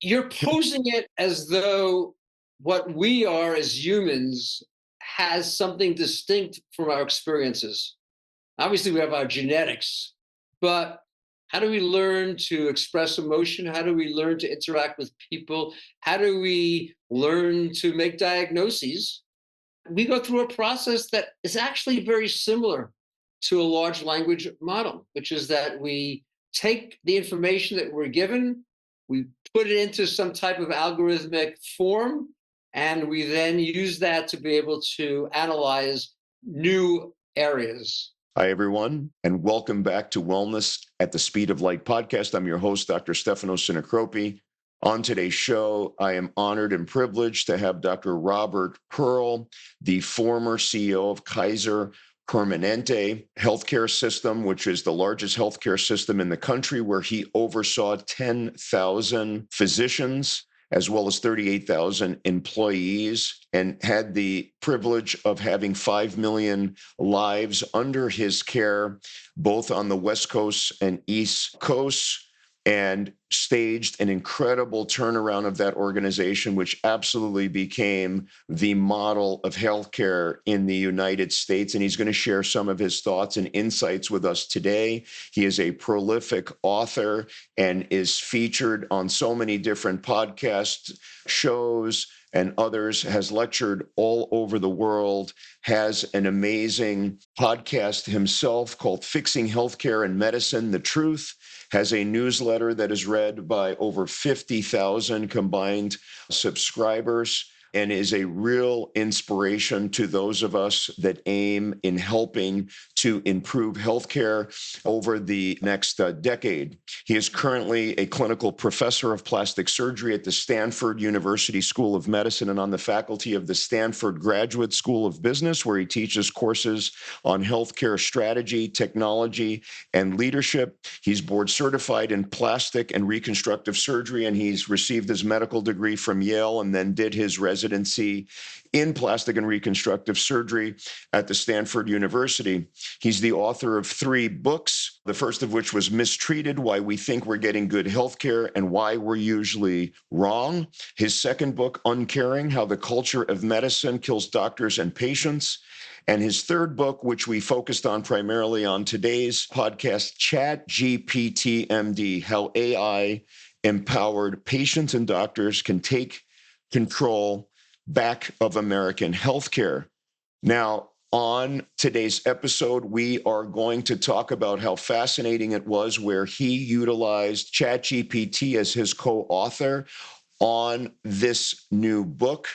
You're posing it as though what we are as humans has something distinct from our experiences. Obviously, we have our genetics, but how do we learn to express emotion? How do we learn to interact with people? How do we learn to make diagnoses? We go through a process that is actually very similar to a large language model, which is that we take the information that we're given, we put it into some type of algorithmic form, and we then use that to be able to analyze new areas. Hi, everyone, and welcome back to Wellness at the Speed of Light podcast. I'm your host, Dr. Stefano Sinicropi. On today's show, I am honored and privileged to have Dr. Robert Pearl, the former CEO of Kaiser Permanente healthcare system, which is the largest healthcare system in the country, where he oversaw 10,000 physicians as well as 38,000 employees, and had the privilege of having 5 million lives under his care, both on the West Coast and East Coast, and staged an incredible turnaround of that organization, which absolutely became the model of healthcare in the United States. And he's going to share some of his thoughts and insights with us today. He is a prolific author and is featured on so many different podcast shows and others, has lectured all over the world, has an amazing podcast himself called Fixing Healthcare and Medicine, The Truth, has a newsletter that is read by over 50,000 combined subscribers, and is a real inspiration to those of us that aim in helping to improve healthcare over the next decade. He is currently a clinical professor of plastic surgery at the Stanford University School of Medicine and on the faculty of the Stanford Graduate School of Business, where he teaches courses on healthcare strategy, technology, and leadership. He's board certified in plastic and reconstructive surgery, and he's received his medical degree from Yale and then did his residency in plastic and reconstructive surgery at the Stanford University. He's the author of 3 books, the first of which was Mistreated: Why We Think We're Getting Good Healthcare and Why We're Usually Wrong. His second book, Uncaring: How the Culture of Medicine Kills Doctors and Patients. And his third book, which we focused on primarily on today's podcast, ChatGPT MD: How AI Empowered Patients and Doctors Can Take Control Back of American Healthcare. Now, on today's episode, we are going to talk about how fascinating it was where he utilized ChatGPT as his co-author on this new book.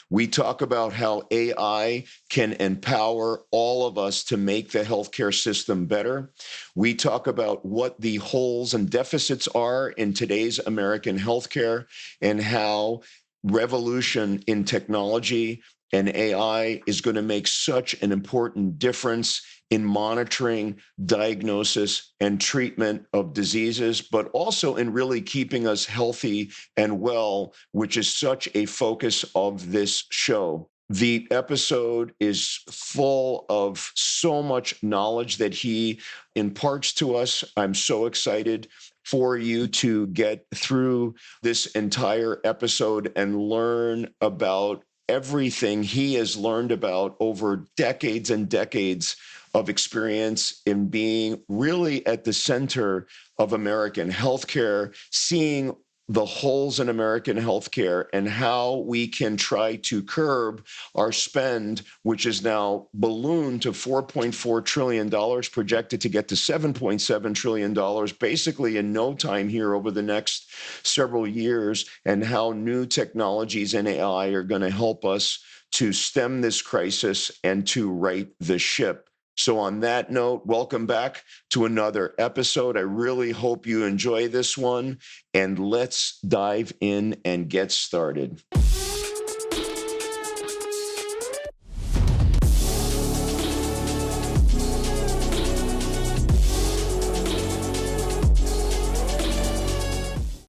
We talk about how AI can empower all of us to make the healthcare system better. We talk about what the holes and deficits are in today's American healthcare and how revolution in technology and AI is going to make such an important difference in monitoring, diagnosis, and treatment of diseases, but also in really keeping us healthy and well, which is such a focus of this show. The episode is full of so much knowledge that he imparts to us. I'm so excited for you to get through this entire episode and learn about everything he has learned about over decades and decades of experience in being really at the center of American healthcare, seeing the holes in American healthcare and how we can try to curb our spend, which is now ballooned to $4.4 trillion, projected to get to $7.7 trillion, basically in no time here over the next several years, and how new technologies and AI are going to help us to stem this crisis and to right the ship. So on that note, welcome back to another episode. I really hope you enjoy this one, and let's dive in and get started.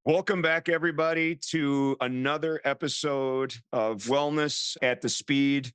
Welcome back, everybody, to another episode of Wellness at the Speed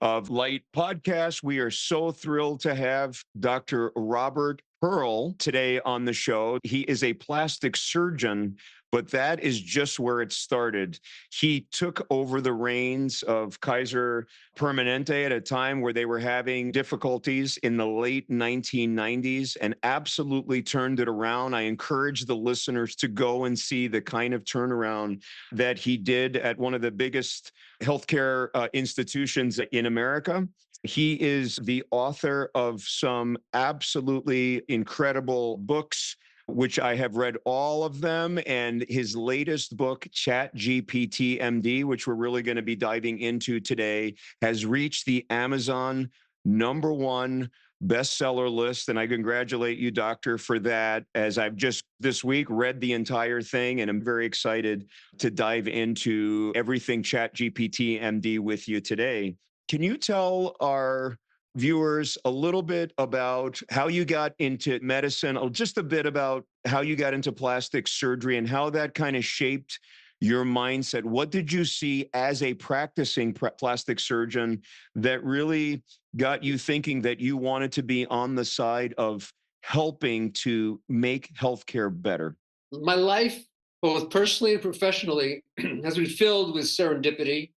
of Light podcast. We are so thrilled to have Dr. Robert Pearl today on the show. He is a plastic surgeon but that is just where it started. He took over the reins of Kaiser Permanente at a time where they were having difficulties in the late 1990s and absolutely turned it around. I encourage the listeners to go and see the kind of turnaround that he did at one of the biggest healthcare institutions in America. He is the author of some absolutely incredible books, which I have read all of them. And his latest book, ChatGPT MD, which we're really going to be diving into today, has reached the Amazon #1 bestseller list. And I congratulate you, Doctor, for that, as I've just this week read the entire thing. And I'm very excited to dive into everything ChatGPT MD with you today. Can you tell our viewers a little bit about how you got into medicine, or just a bit about how you got into plastic surgery and how that kind of shaped your mindset? What did you see as a practicing plastic surgeon that really got you thinking that you wanted to be on the side of helping to make healthcare better? My life, both personally and professionally, has been filled with serendipity.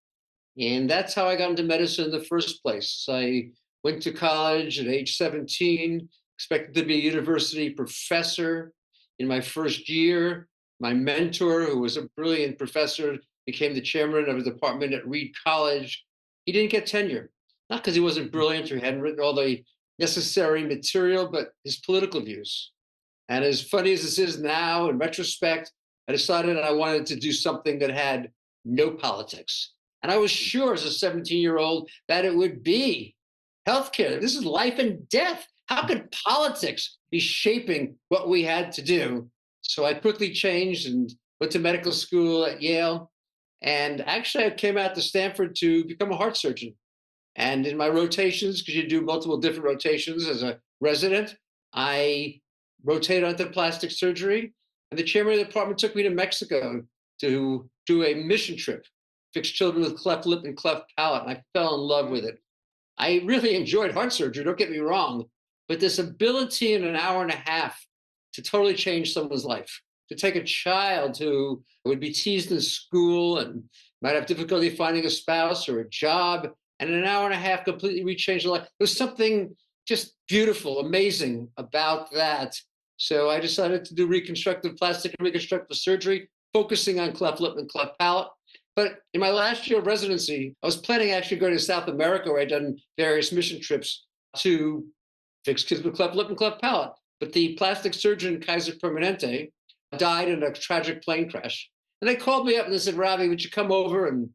And that's how I got into medicine in the first place. I went to college at age 17, expected to be a university professor. In my first year, my mentor, who was a brilliant professor, became the chairman of a department at Reed College. He didn't get tenure, not because he wasn't brilliant or hadn't written all the necessary material, but his political views. And as funny as this is now, in retrospect, I decided I wanted to do something that had no politics. And I was sure as a 17-year-old that it would be healthcare. This is life and death. How could politics be shaping what we had to do? So I quickly changed and went to medical school at Yale. And actually, I came out to Stanford to become a heart surgeon. And in my rotations, because you do multiple different rotations as a resident, I rotated onto plastic surgery. And the chairman of the department took me to Mexico to do a mission trip, fix children with cleft lip and cleft palate. And I fell in love with it. I really enjoyed heart surgery, don't get me wrong, but this ability in an hour and a half to totally change someone's life, to take a child who would be teased in school and might have difficulty finding a spouse or a job, and in an hour and a half completely rechange their life. There's something just beautiful, amazing about that. So I decided to do reconstructive plastic and reconstructive surgery, focusing on cleft lip and cleft palate. But in my last year of residency, I was planning actually going to South America, where I'd done various mission trips to fix kids with cleft lip and cleft palate. But the plastic surgeon, Kaiser Permanente, died in a tragic plane crash. And they called me up and they said, Robbie, would you come over and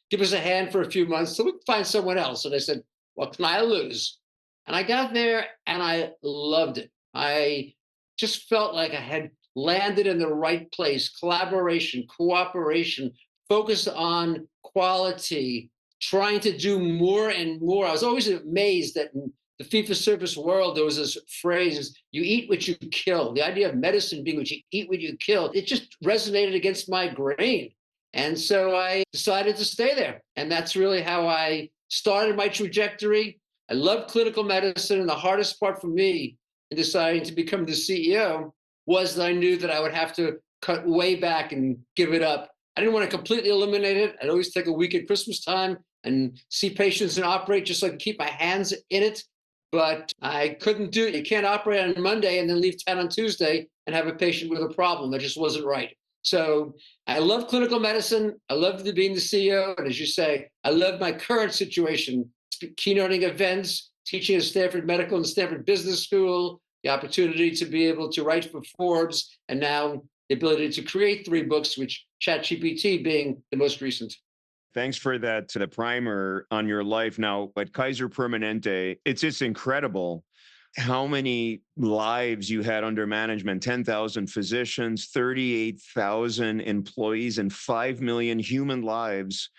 give us a hand for a few months so we can find someone else? And I said, what can I lose? And I got there and I loved it. I just felt like I had landed in the right place. Collaboration, cooperation, focus on quality, trying to do more and more. I was always amazed that in the fee-for-service world, there was this phrase, you eat what you kill. The idea of medicine being what you eat what you kill, it just resonated against my grain. And so I decided to stay there. And that's really how I started my trajectory. I love clinical medicine. And the hardest part for me in deciding to become the CEO was that I knew that I would have to cut way back and give it up. I didn't want to completely eliminate it. I'd always take a week at Christmas time and see patients and operate just so I could keep my hands in it. But I couldn't do it. You can't operate on Monday and then leave town on Tuesday and have a patient with a problem. That just wasn't right. So I love clinical medicine. I love being the CEO. And as you say, I love my current situation, keynoting events, teaching at Stanford Medical and Stanford Business School, the opportunity to be able to write for Forbes, and now the ability to create 3 books, which ChatGPT being the most recent. Thanks for that, to the primer on your life. Now, at Kaiser Permanente, it's just incredible how many lives you had under management: 10,000 physicians, 38,000 employees, and 5 million human lives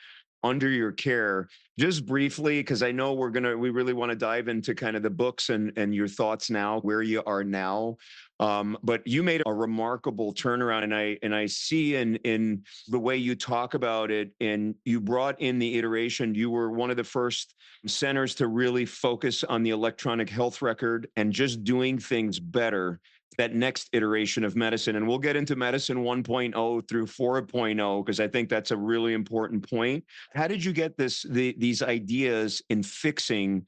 under your care. Just briefly, because I know we really want to dive into kind of the books and your thoughts now, where you are now. But you made a remarkable turnaround, and I see in the way you talk about it, and you brought in the iteration. You were one of the first centers to really focus on the electronic health record and just doing things better. that next iteration of medicine. And we'll get into medicine 1.0 through 4.0 because I think that's a really important point. How did you get these ideas in fixing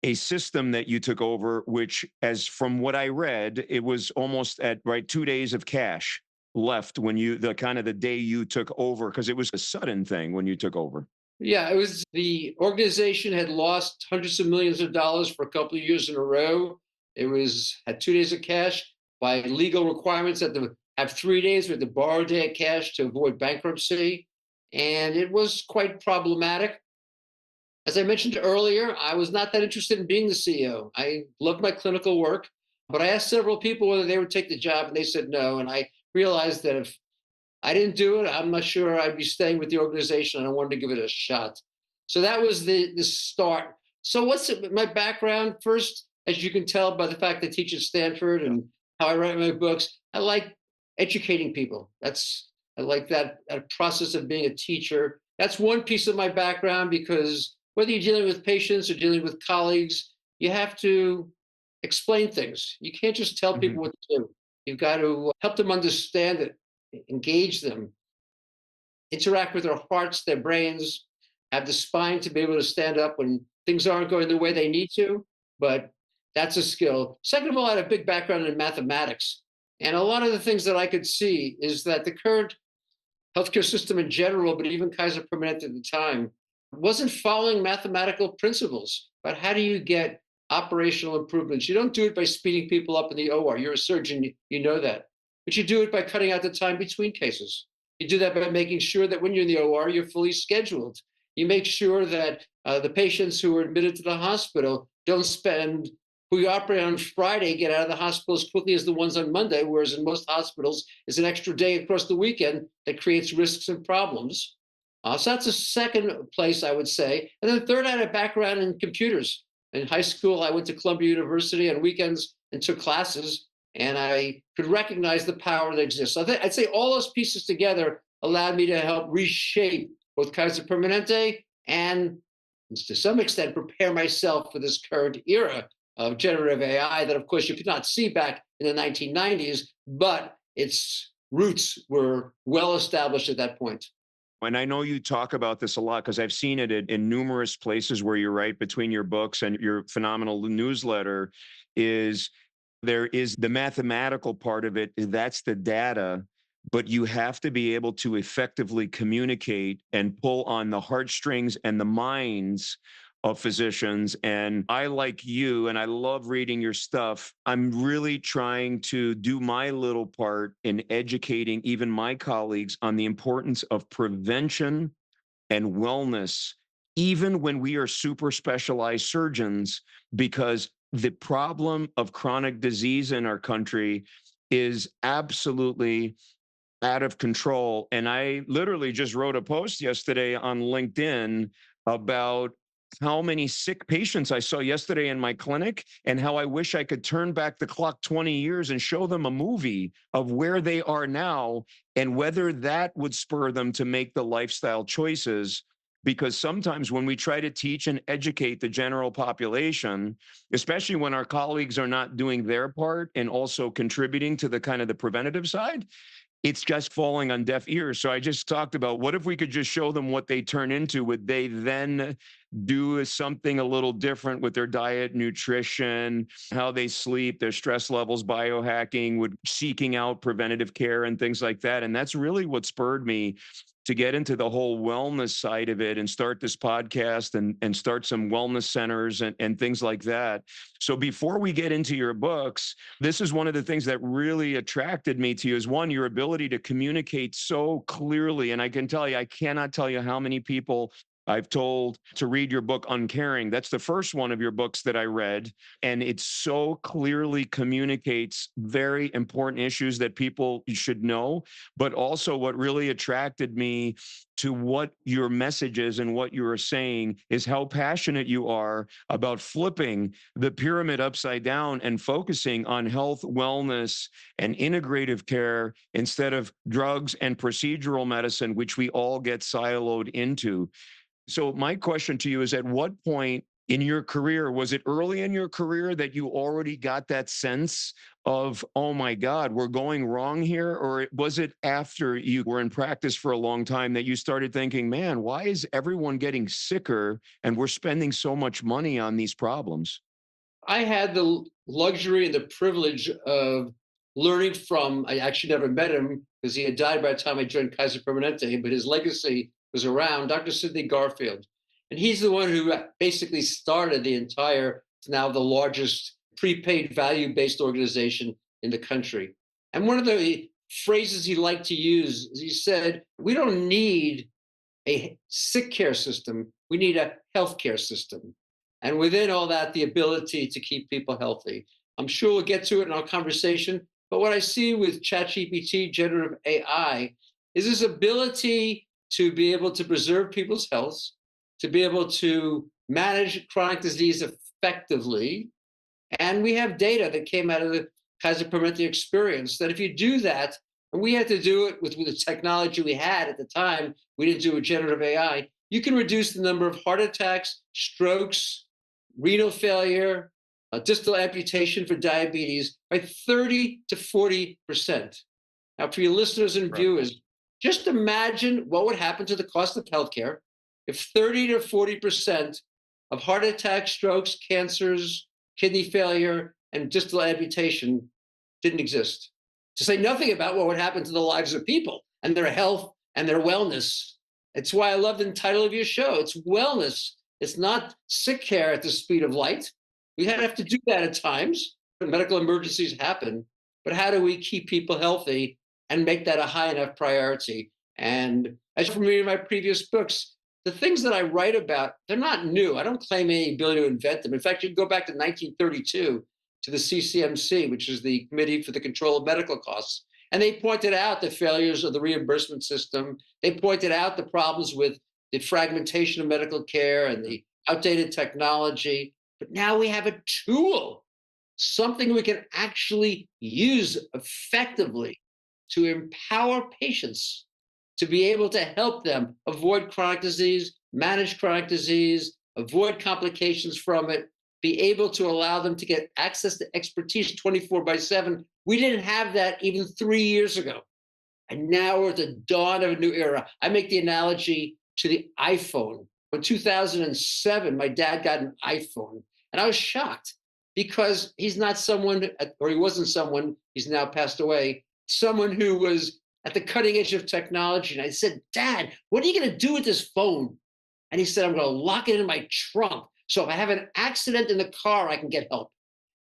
a system that you took over, which, as from what I read, it was almost at 2 days of cash left when the day you took over, because it was a sudden thing when you took over. Yeah, it was the organization had lost hundreds of millions of dollars for a couple of years in a row. It was had 2 days of cash by legal requirements that to have 3 days with the borrow a day of cash to avoid bankruptcy. And it was quite problematic. As I mentioned earlier, I was not that interested in being the CEO. I loved my clinical work, but I asked several people whether they would take the job, and they said no. And I realized that if I didn't do it, I'm not sure I'd be staying with the organization, and I wanted to give it a shot. So that was the start. So what's my background? First, as you can tell by the fact I teach at Stanford and how I write my books, I like educating people. I like that process of being a teacher. That's one piece of my background, because whether you're dealing with patients or dealing with colleagues, you have to explain things. You can't just tell Mhm. people what to do. You've got to help them understand it, engage them, interact with their hearts, their brains, have the spine to be able to stand up when things aren't going the way they need to. But that's a skill. Second of all, I had a big background in mathematics. And a lot of the things that I could see is that the current healthcare system in general, but even Kaiser Permanente at the time, wasn't following mathematical principles. But how do you get operational improvements? You don't do it by speeding people up in the OR. You're a surgeon, you know that. But you do it by cutting out the time between cases. You do that by making sure that when you're in the OR, you're fully scheduled. You make sure that the patients who are admitted to the hospital don't spend who you operate on Friday get out of the hospital as quickly as the ones on Monday, whereas in most hospitals, it's an extra day across the weekend that creates risks and problems. So that's a second place I would say. And then third, I had a background in computers. In high school, I went to Columbia University on weekends and took classes, and I could recognize the power that exists. So I'd say all those pieces together allowed me to help reshape both Kaiser Permanente and, to some extent, prepare myself for this current era of generative AI that, of course, you could not see back in the 1990s, but its roots were well established at that point. And I know you talk about this a lot because I've seen it in numerous places where you write between your books and your phenomenal newsletter. Is there is the mathematical part of it, that's the data, but you have to be able to effectively communicate and pull on the heartstrings and the minds of physicians. And I, like you, and I love reading your stuff, I'm really trying to do my little part in educating even my colleagues on the importance of prevention and wellness, even when we are super specialized surgeons, because the problem of chronic disease in our country is absolutely out of control. And I literally just wrote a post yesterday on LinkedIn about how many sick patients I saw yesterday in my clinic and how I wish I could turn back the clock 20 years and show them a movie of where they are now and whether that would spur them to make the lifestyle choices. Because sometimes when we try to teach and educate the general population, especially when our colleagues are not doing their part and also contributing to the kind of the preventative side, it's just falling on deaf ears. So I just talked about, what if we could just show them what they turn into? Would they then do something a little different with their diet, nutrition, how they sleep, their stress levels, biohacking, would seeking out preventative care and things like that? And that's really what spurred me to get into the whole wellness side of it and start this podcast and start some wellness centers and things like that. So before we get into your books, this is one of the things that really attracted me to you, is one, your ability to communicate so clearly. And I can tell you, I cannot tell you how many people I've told to read your book, Uncaring. That's the first one of your books that I read. And it so clearly communicates very important issues that people should know. But also, what really attracted me to what your message is and what you are saying is how passionate you are about flipping the pyramid upside down and focusing on health, wellness, and integrative care instead of drugs and procedural medicine, which we all get siloed into. So my question to you is, at what point in your career, was it early in your career that you already got that sense of, oh my God, we're going wrong here? Or was it after you were in practice for a long time that you started thinking, man, why is everyone getting sicker and we're spending so much money on these problems? I had the luxury and the privilege of learning from, I actually never met him because he had died by the time I joined Kaiser Permanente, but his legacy was around, Dr. Sidney Garfield. And he's the one who basically started the entire, it's now the largest prepaid value based organization in the country. And one of the phrases he liked to use is he said, we don't need a sick care system, we need a healthcare system. And within all that, the ability to keep people healthy. I'm sure we'll get to it in our conversation. But what I see with ChatGPT, generative AI, is this ability to be able to preserve people's health, to be able to manage chronic disease effectively. And we have data that came out of the Kaiser Permanente experience that if you do that, and we had to do it with the technology we had at the time, we didn't do it with generative AI, you can reduce the number of heart attacks, strokes, renal failure, distal amputation for diabetes by 30 to 40%. Now, for your listeners and viewers, just imagine what would happen to the cost of healthcare if 30 to 40% of heart attacks, strokes, cancers, kidney failure, and distal amputation didn't exist. To say nothing about what would happen to the lives of people and their health and their wellness. It's why I love the title of your show. It's wellness. It's not sick care at the speed of light. We have to do that at times. Medical emergencies happen. But how do we keep people healthy and make that a high enough priority? And as from reading my previous books, the things that I write about, they're not new. I don't claim any ability to invent them. In fact, you can go back to 1932 to the CCMC, which is the Committee for the Control of Medical Costs. And they pointed out the failures of the reimbursement system. They pointed out the problems with the fragmentation of medical care and the outdated technology. But now we have a tool, something we can actually use effectively to empower patients to be able to help them avoid chronic disease, manage chronic disease, avoid complications from it, be able to allow them to get access to expertise 24/7. We didn't have that even 3 years ago. And now we're at the dawn of a new era. I make the analogy to the iPhone. In 2007, my dad got an iPhone, and I was shocked because he's not someone, or he wasn't someone, he's now passed away, someone who was at the cutting edge of technology. And I said, Dad, what are you going to do with this phone? And he said, I'm going to lock it in my trunk. So if I have an accident in the car, I can get help.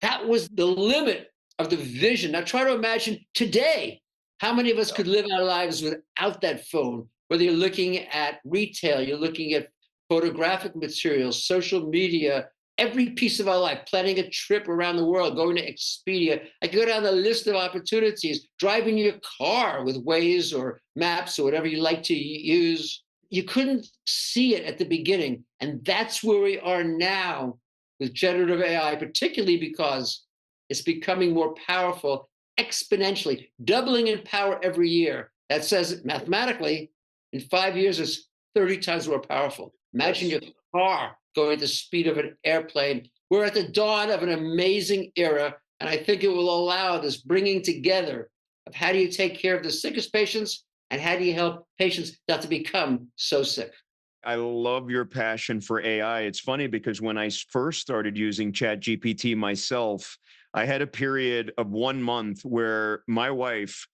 That was the limit of the vision. Now try to imagine today, how many of us could live our lives without that phone? Whether you're looking at retail, you're looking at photographic materials, social media, every piece of our life, planning a trip around the world, going to Expedia. I could go down the list of opportunities, driving your car with Waze or maps or whatever you like to use. You couldn't see it at the beginning. And that's where we are now with generative AI, particularly because it's becoming more powerful exponentially, doubling in power every year. That says mathematically, in 5 years, it's 30 times more powerful. Imagine your car going at the speed of an airplane. We're at the dawn of an amazing era, and I think it will allow this bringing together of how do you take care of the sickest patients and how do you help patients not to become so sick. I love your passion for AI. It's funny because when I first started using ChatGPT myself, I had a period of 1 month where my wife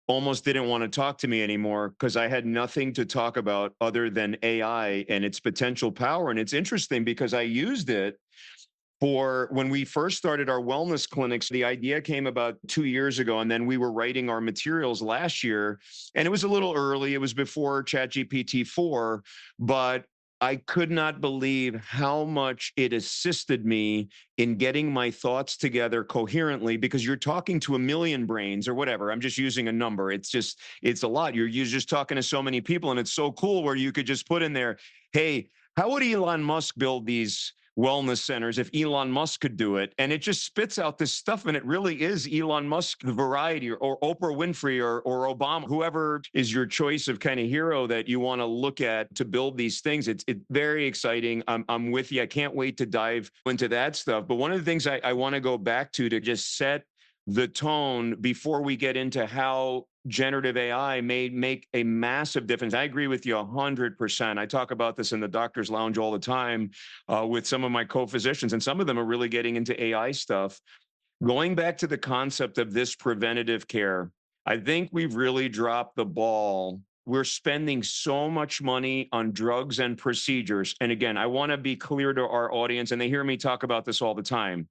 almost didn't want to talk to me anymore because I had nothing to talk about other than AI and its potential power. And it's interesting because I used it for when we first started our wellness clinics. The idea came about 2 years ago, and then we were writing our materials last year. And it was a little early. It was before ChatGPT 4, but I could not believe how much it assisted me in getting my thoughts together coherently because you're talking to a million brains or whatever. I'm just using a number. It's a lot. You're just talking to so many people. And it's so cool where you could just put in there, hey, how would Elon Musk build these wellness centers if Elon Musk could do it. And it just spits out this stuff. And it really is Elon Musk, the variety, or Oprah Winfrey or Obama, whoever is your choice of kind of hero that you want to look at to build these things. It's very exciting. I'm with you. I can't wait to dive into that stuff. But one of the things I want to go back to just set the tone before we get into how generative AI may make a massive difference. I agree with you 100%. I talk about this in the doctor's lounge all the time with some of my co-physicians, and some of them are really getting into AI stuff. Going back to the concept of this preventative care, I think we've really dropped the ball. We're spending so much money on drugs and procedures. And again, I want to be clear to our audience, and they hear me talk about this all the time.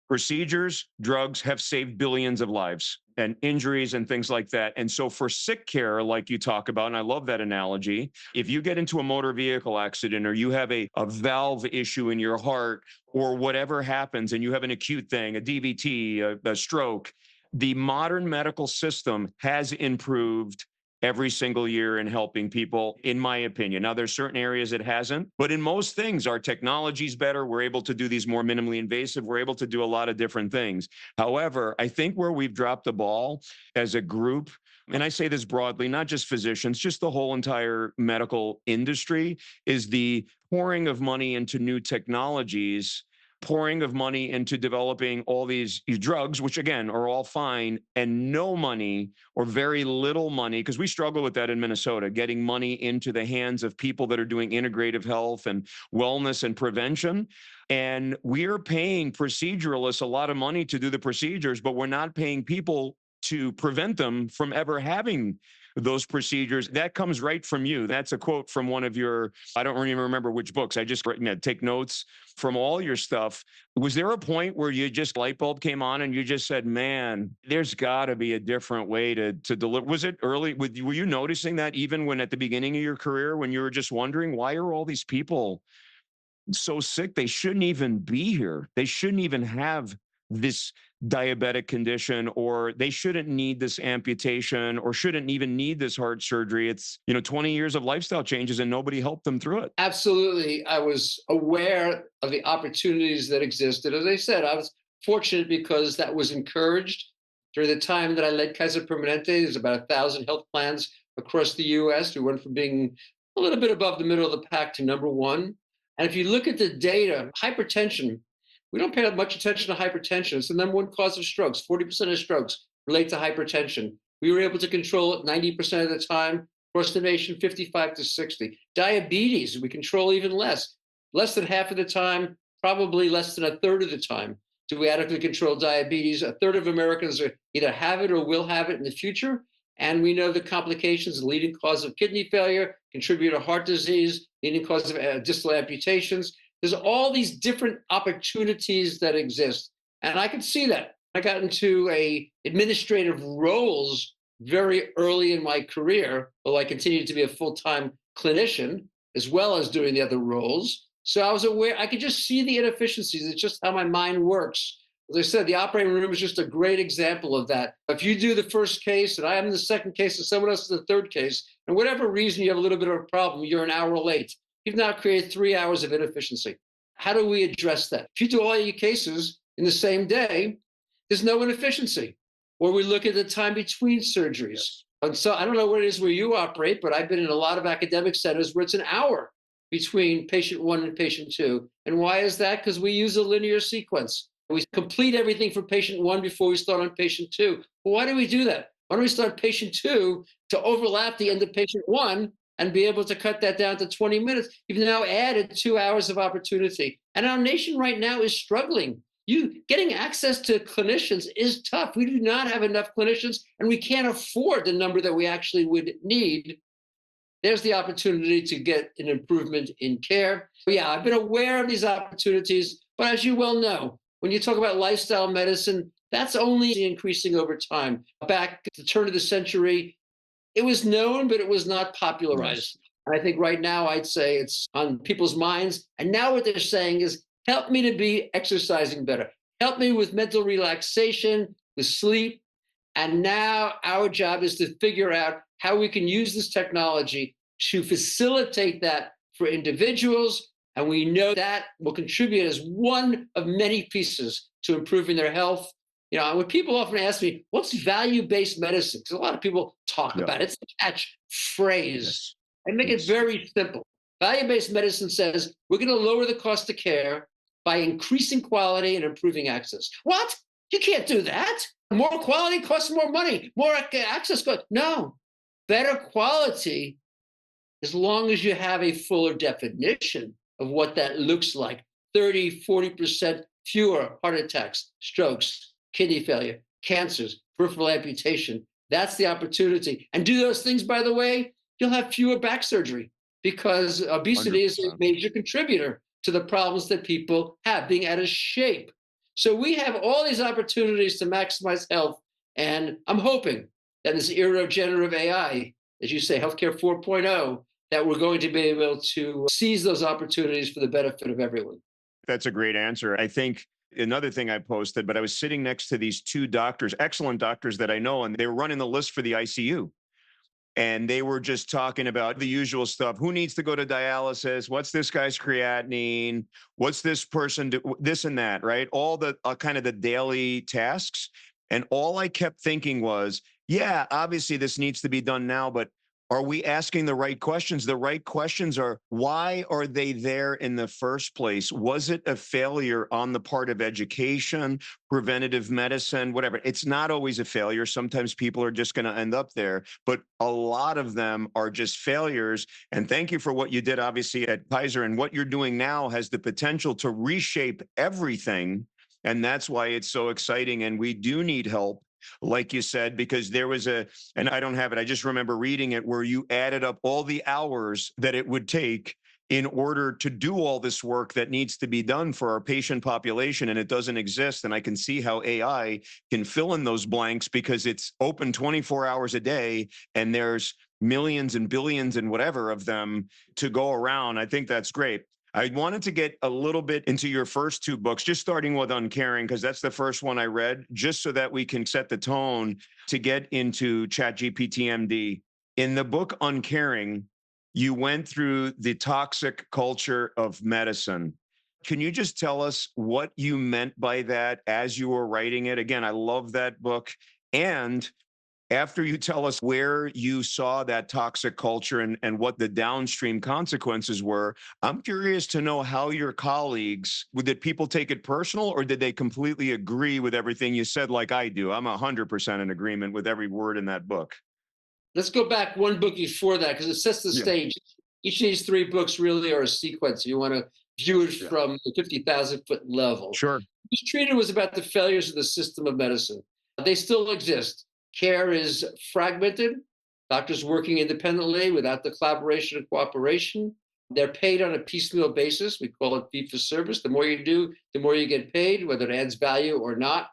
Procedures, drugs have saved billions of lives and injuries and things like that. And so for sick care, like you talk about, and I love that analogy, if you get into a motor vehicle accident or you have a valve issue in your heart or whatever happens and you have an acute thing, a DVT, a stroke, the modern medical system has improved every single year in helping people, in my opinion. Now, there's certain areas it hasn't, but in most things, our technology's better. We're able to do these more minimally invasive. We're able to do a lot of different things. However, I think where we've dropped the ball as a group, and I say this broadly, not just physicians, just the whole entire medical industry, is the pouring of money into new technologies, pouring of money into developing all these drugs, which again are all fine, and no money or very little money, because we struggle with that in Minnesota, getting money into the hands of people that are doing integrative health and wellness and prevention. And we're paying proceduralists a lot of money to do the procedures, but we're not paying people to prevent them from ever having those procedures. That comes right from you. That's a quote from one of your, I don't even remember which books. I just take notes from all your stuff. Was there a point where you just light bulb came on and you just said, man, there's got to be a different way to deliver? Was it early? Were you noticing that even when at the beginning of your career, when you were just wondering, why are all these people so sick? They shouldn't even be here. They shouldn't even have this diabetic condition, or they shouldn't need this amputation, or shouldn't even need this heart surgery. It's, 20 years of lifestyle changes and nobody helped them through it. Absolutely. I was aware of the opportunities that existed. As I said, I was fortunate because that was encouraged. During the time that I led Kaiser Permanente, there's about 1,000 health plans across the US. We went from being a little bit above the middle of the pack to number one. And if you look at the data, hypertension, we don't pay much attention to hypertension. It's the number one cause of strokes. 40% of strokes relate to hypertension. We were able to control it 90% of the time. Across the nation, 55 to 60. Diabetes, we control even less. Less than half of the time, probably less than a third of the time do we adequately control diabetes. A third of Americans either have it or will have it in the future. And we know the complications, the leading cause of kidney failure, contribute to heart disease, leading cause of distal amputations. There's all these different opportunities that exist. And I could see that. I got into administrative roles very early in my career, although I continued to be a full-time clinician as well as doing the other roles. So I was aware, I could just see the inefficiencies. It's just how my mind works. As I said, the operating room is just a great example of that. If you do the first case and I am the second case and someone else is the third case, and whatever reason you have a little bit of a problem, you're an hour late. You've now created 3 hours of inefficiency. How do we address that? If you do all your cases in the same day, there's no inefficiency. Or we look at the time between surgeries. Yes. And so I don't know what it is where you operate, but I've been in a lot of academic centers where it's an hour between patient one and patient two. And why is that? Because we use a linear sequence. We complete everything for patient one before we start on patient two. Well, why do we do that? Why don't we start patient two to overlap the end of patient one and be able to cut that down to 20 minutes? You've now added 2 hours of opportunity. And our nation right now is struggling. Getting access to clinicians is tough. We do not have enough clinicians, and we can't afford the number that we actually would need. There's the opportunity to get an improvement in care. Yeah, I've been aware of these opportunities, but as you well know, when you talk about lifestyle medicine, that's only increasing over time. Back at the turn of the century, it was known, but it was not popularized. Yes. And I think right now I'd say it's on people's minds. And now what they're saying is, help me to be exercising better. Help me with mental relaxation, with sleep. And now our job is to figure out how we can use this technology to facilitate that for individuals And we know that will contribute as one of many pieces to improving their health. When people often ask me, what's value-based medicine? Because a lot of people talk about it. It's a catchphrase. Yes. I make it very simple. Value-based medicine says we're going to lower the cost of care by increasing quality and improving access. What? You can't do that. More quality costs more money. More access costs. No. Better quality, as long as you have a fuller definition of what that looks like. 30, 40% fewer heart attacks, strokes, kidney failure, cancers, peripheral amputation. That's the opportunity. And do those things, by the way, you'll have fewer back surgery, because obesity 100%. is a major contributor to the problems that people have, being out of shape. So we have all these opportunities to maximize health. And I'm hoping that in this era of generative AI, as you say, healthcare 4.0, that we're going to be able to seize those opportunities for the benefit of everyone. That's a great answer. I think another thing I posted, but I was sitting next to these two doctors, excellent doctors that I know, and they were running the list for the ICU. And they were just talking about the usual stuff. Who needs to go to dialysis? What's this guy's creatinine? What's this person do? This and that, right? All the kind of the daily tasks. And all I kept thinking was, yeah, obviously this needs to be done now, but are we asking the right questions? The right questions are, why are they there in the first place? Was it a failure on the part of education, preventative medicine, whatever? It's not always a failure. Sometimes people are just going to end up there, but a lot of them are just failures. And thank you for what you did, obviously, at Kaiser. And what you're doing now has the potential to reshape everything. And that's why it's so exciting. And we do need help, like you said, because there was and I don't have it, I just remember reading it, where you added up all the hours that it would take in order to do all this work that needs to be done for our patient population, and it doesn't exist. And I can see how AI can fill in those blanks, because it's open 24 hours a day, and there's millions and billions and whatever of them to go around. I think that's great. I wanted to get a little bit into your first two books, just starting with Uncaring, because that's the first one I read, just so that we can set the tone to get into ChatGPT MD. In the book Uncaring, you went through the toxic culture of medicine. Can you just tell us what you meant by that as you were writing it? Again, I love that book. And after you tell us where you saw that toxic culture and what the downstream consequences were, I'm curious to know how your colleagues, did people take it personal, or did they completely agree with everything you said like I do? I'm 100% in agreement with every word in that book. Let's go back one book before that, because it sets the stage. Each of these three books really are a sequence. You want to view it from the 50,000-foot level. Sure. This treaty was about the failures of the system of medicine. They still exist. Care is fragmented. Doctors working independently without the collaboration and cooperation. They're paid on a piecemeal basis. We call it fee for service. The more you do, the more you get paid, whether it adds value or not.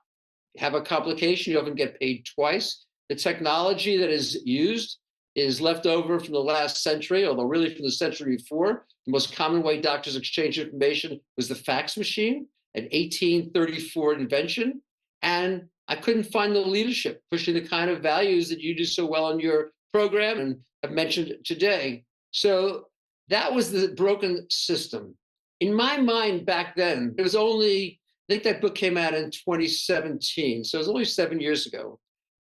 Have a complication, you often get paid twice. The technology that is used is left over from the last century, although really from the century before. The most common way doctors exchange information was the fax machine, an 1834 invention. And I couldn't find the leadership pushing the kind of values that you do so well in your program and have mentioned today. So that was the broken system. In my mind back then, it was only, I think that book came out in 2017. So it was only 7 years ago.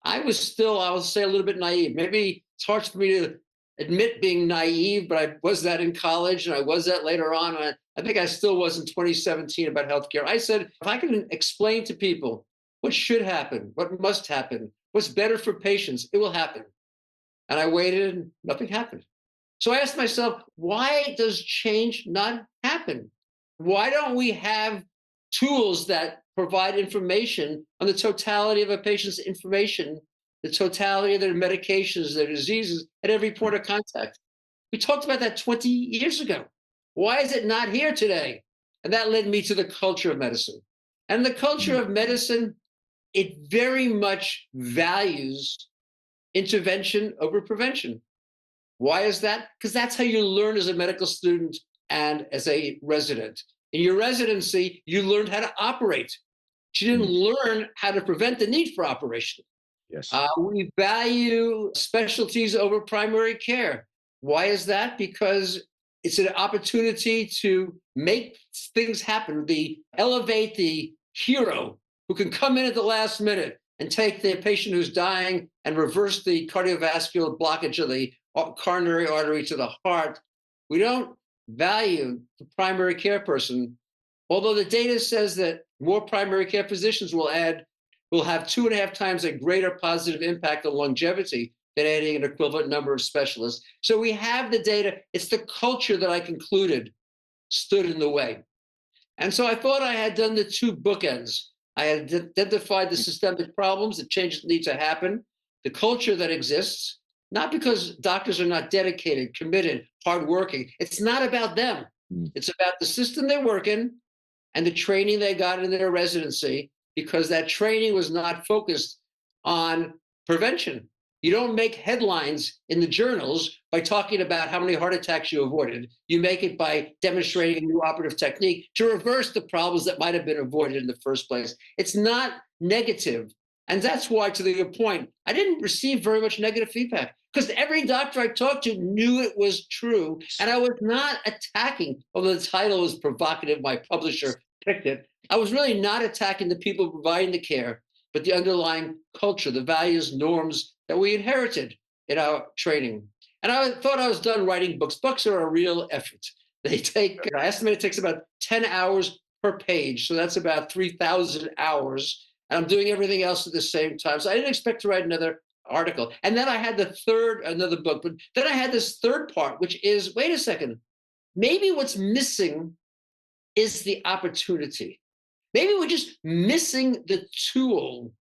I was still, I will say, a little bit naive. Maybe it's hard for me to admit being naive, but I was that in college and I was that later on. I think I still was in 2017 about healthcare. I said, if I can explain to people what should happen, what must happen, what's better for patients, it will happen. And I waited and nothing happened. So I asked myself, why does change not happen? Why don't we have tools that provide information on the totality of a patient's information, the totality of their medications, their diseases at every point of contact? We talked about that 20 years ago. Why is it not here today? And that led me to the culture of medicine. And the culture of medicine, it very much values intervention over prevention. Why is that? Because that's how you learn as a medical student and as a resident. In your residency, you learned how to operate. You didn't learn how to prevent the need for operation. Yes. We value specialties over primary care. Why is that? Because It's an opportunity to make things happen, elevate the hero who can come in at the last minute and take the patient who's dying and reverse the cardiovascular blockage of the coronary artery to the heart. We don't value the primary care person, although the data says that more primary care physicians will have 2.5 times a greater positive impact on longevity than adding an equivalent number of specialists. So we have the data. It's the culture that I concluded stood in the way. And so I thought I had done the two bookends. I had identified the systemic problems, the changes that need to happen, the culture that exists, not because doctors are not dedicated, committed, hardworking. It's not about them. It's about the system they work in and the training they got in their residency, because that training was not focused on prevention. You don't make headlines in the journals by talking about how many heart attacks you avoided. You make it by demonstrating a new operative technique to reverse the problems that might have been avoided in the first place. It's not negative. And that's why, to your point, I didn't receive very much negative feedback, because every doctor I talked to knew it was true. And I was not attacking, although the title was provocative, my publisher picked it. I was really not attacking the people providing the care, but the underlying culture, the values, norms that we inherited in our training. And I thought I was done writing books. Books are a real effort. I estimate it takes about 10 hours per page. So that's about 3,000 hours. And I'm doing everything else at the same time. So I didn't expect to write another article. And then I had another book, but then I had this third part, which is, wait a second, maybe what's missing is the opportunity. Maybe we're just missing the tool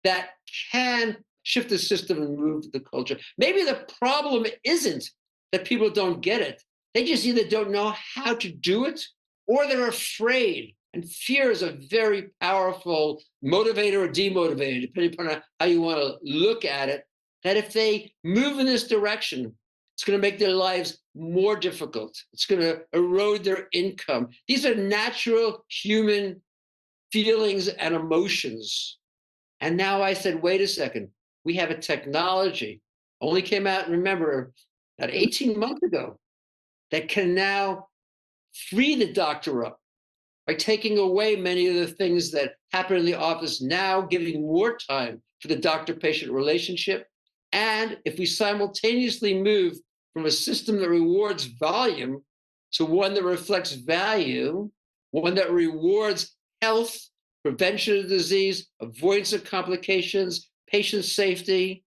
that can shift the system and move the culture. Maybe the problem isn't that people don't get it. They just either don't know how to do it, or they're afraid. And fear is a very powerful motivator or demotivator, depending upon how you want to look at it, that if they move in this direction, it's going to make their lives more difficult. It's going to erode their income. These are natural human feelings and emotions. And now I said, wait a second, we have a technology, only came out, remember, about 18 months ago, that can now free the doctor up by taking away many of the things that happen in the office now, giving more time for the doctor-patient relationship. And if we simultaneously move from a system that rewards volume to one that reflects value, one that rewards health, prevention of disease, avoidance of complications, patient safety.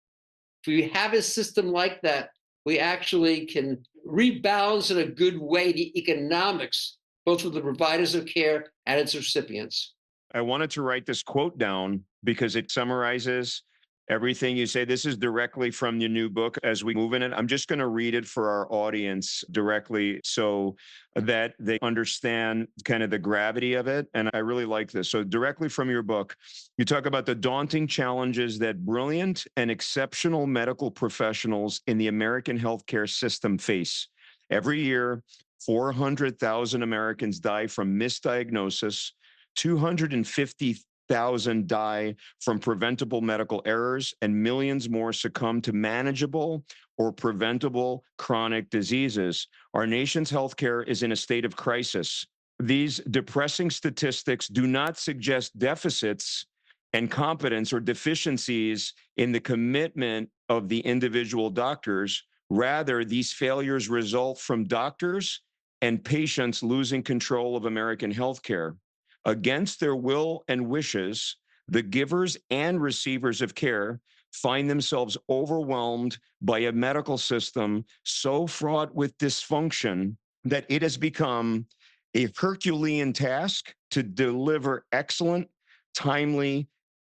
If we have a system like that, we actually can rebalance in a good way the economics, both of the providers of care and its recipients. I wanted to write this quote down because it summarizes everything you say. This is directly from your new book as we move in it. I'm just going to read it for our audience directly so that they understand kind of the gravity of it. And I really like this. So directly from your book, you talk about the daunting challenges that brilliant and exceptional medical professionals in the American healthcare system face. Every year, 400,000 Americans die from misdiagnosis, 250,000 die from preventable medical errors, and millions more succumb to manageable or preventable chronic diseases. Our nation's healthcare is in a state of crisis. These depressing statistics do not suggest deficits and competence or deficiencies in the commitment of the individual doctors. Rather, these failures result from doctors and patients losing control of American healthcare. Against their will and wishes, the givers and receivers of care find themselves overwhelmed by a medical system so fraught with dysfunction that it has become a Herculean task to deliver excellent, timely,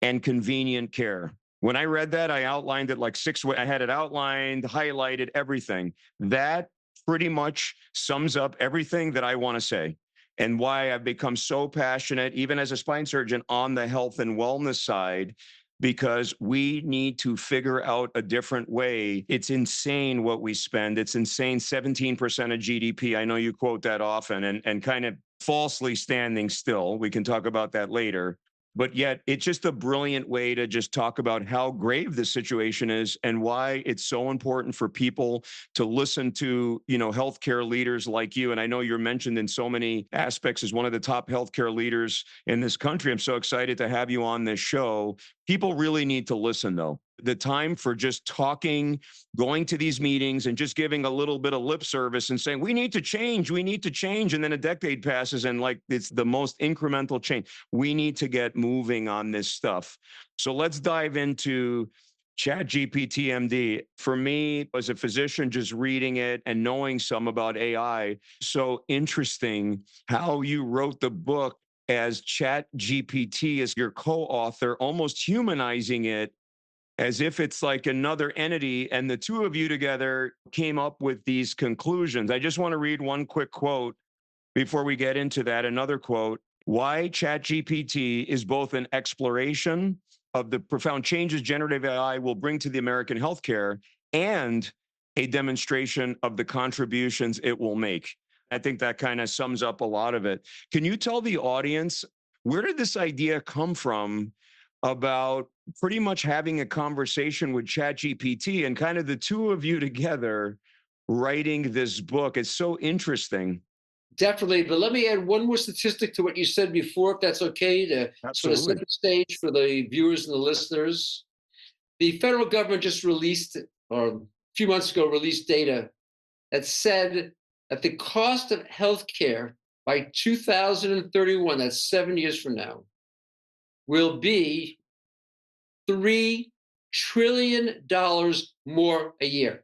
and convenient care. When I read that, I outlined it like 6 ways. I had it outlined, highlighted, everything. That pretty much sums up everything that I want to say and why I've become so passionate, even as a spine surgeon, on the health and wellness side, because we need to figure out a different way. It's insane what we spend. It's insane, 17% of GDP. I know you quote that often, and kind of falsely standing still. We can talk about that later. but yet it's just a brilliant way to just talk about how grave the situation is and why it's so important for people to listen to, healthcare leaders like you. And I know you're mentioned in so many aspects as one of the top healthcare leaders in this country. I'm so excited to have you on this show. People really need to listen, though. The time for just talking, going to these meetings and just giving a little bit of lip service and saying, we need to change, we need to change. And then a decade passes and like it's the most incremental change. We need to get moving on this stuff. So let's dive into ChatGPT MD. For me, as a physician, just reading it and knowing some about AI, so interesting how you wrote the book as ChatGPT as your co-author, almost humanizing it as if it's like another entity, and the two of you together came up with these conclusions. I just want to read one quick quote before we get into that. Another quote: why ChatGPT is both an exploration of the profound changes generative AI will bring to the American healthcare and a demonstration of the contributions it will make. I think that kind of sums up a lot of it. Can you tell the audience, where did this idea come from about pretty much having a conversation with ChatGPT and kind of the two of you together writing this book? It's so interesting. Definitely. But let me add one more statistic to what you said before, if that's okay, to sort of set Absolutely. the stage for the viewers and the listeners. The federal government just released, or a few months ago, released data that said that the cost of healthcare by 2031, that's 7 years from now, will be $3 trillion more a year.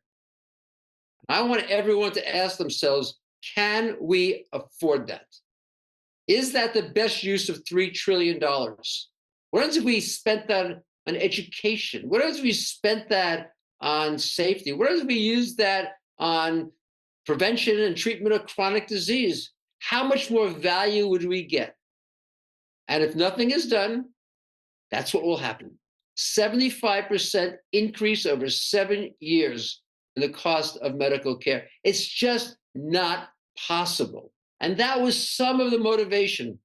I want everyone to ask themselves, can we afford that? Is that the best use of $3 trillion? What else if we spent that on education? What else if we spent that on safety? What else if we used that on prevention and treatment of chronic disease? How much more value would we get? And if nothing is done, that's what will happen. 75% increase over 7 years in the cost of medical care. It's just not possible. And that was some of the motivation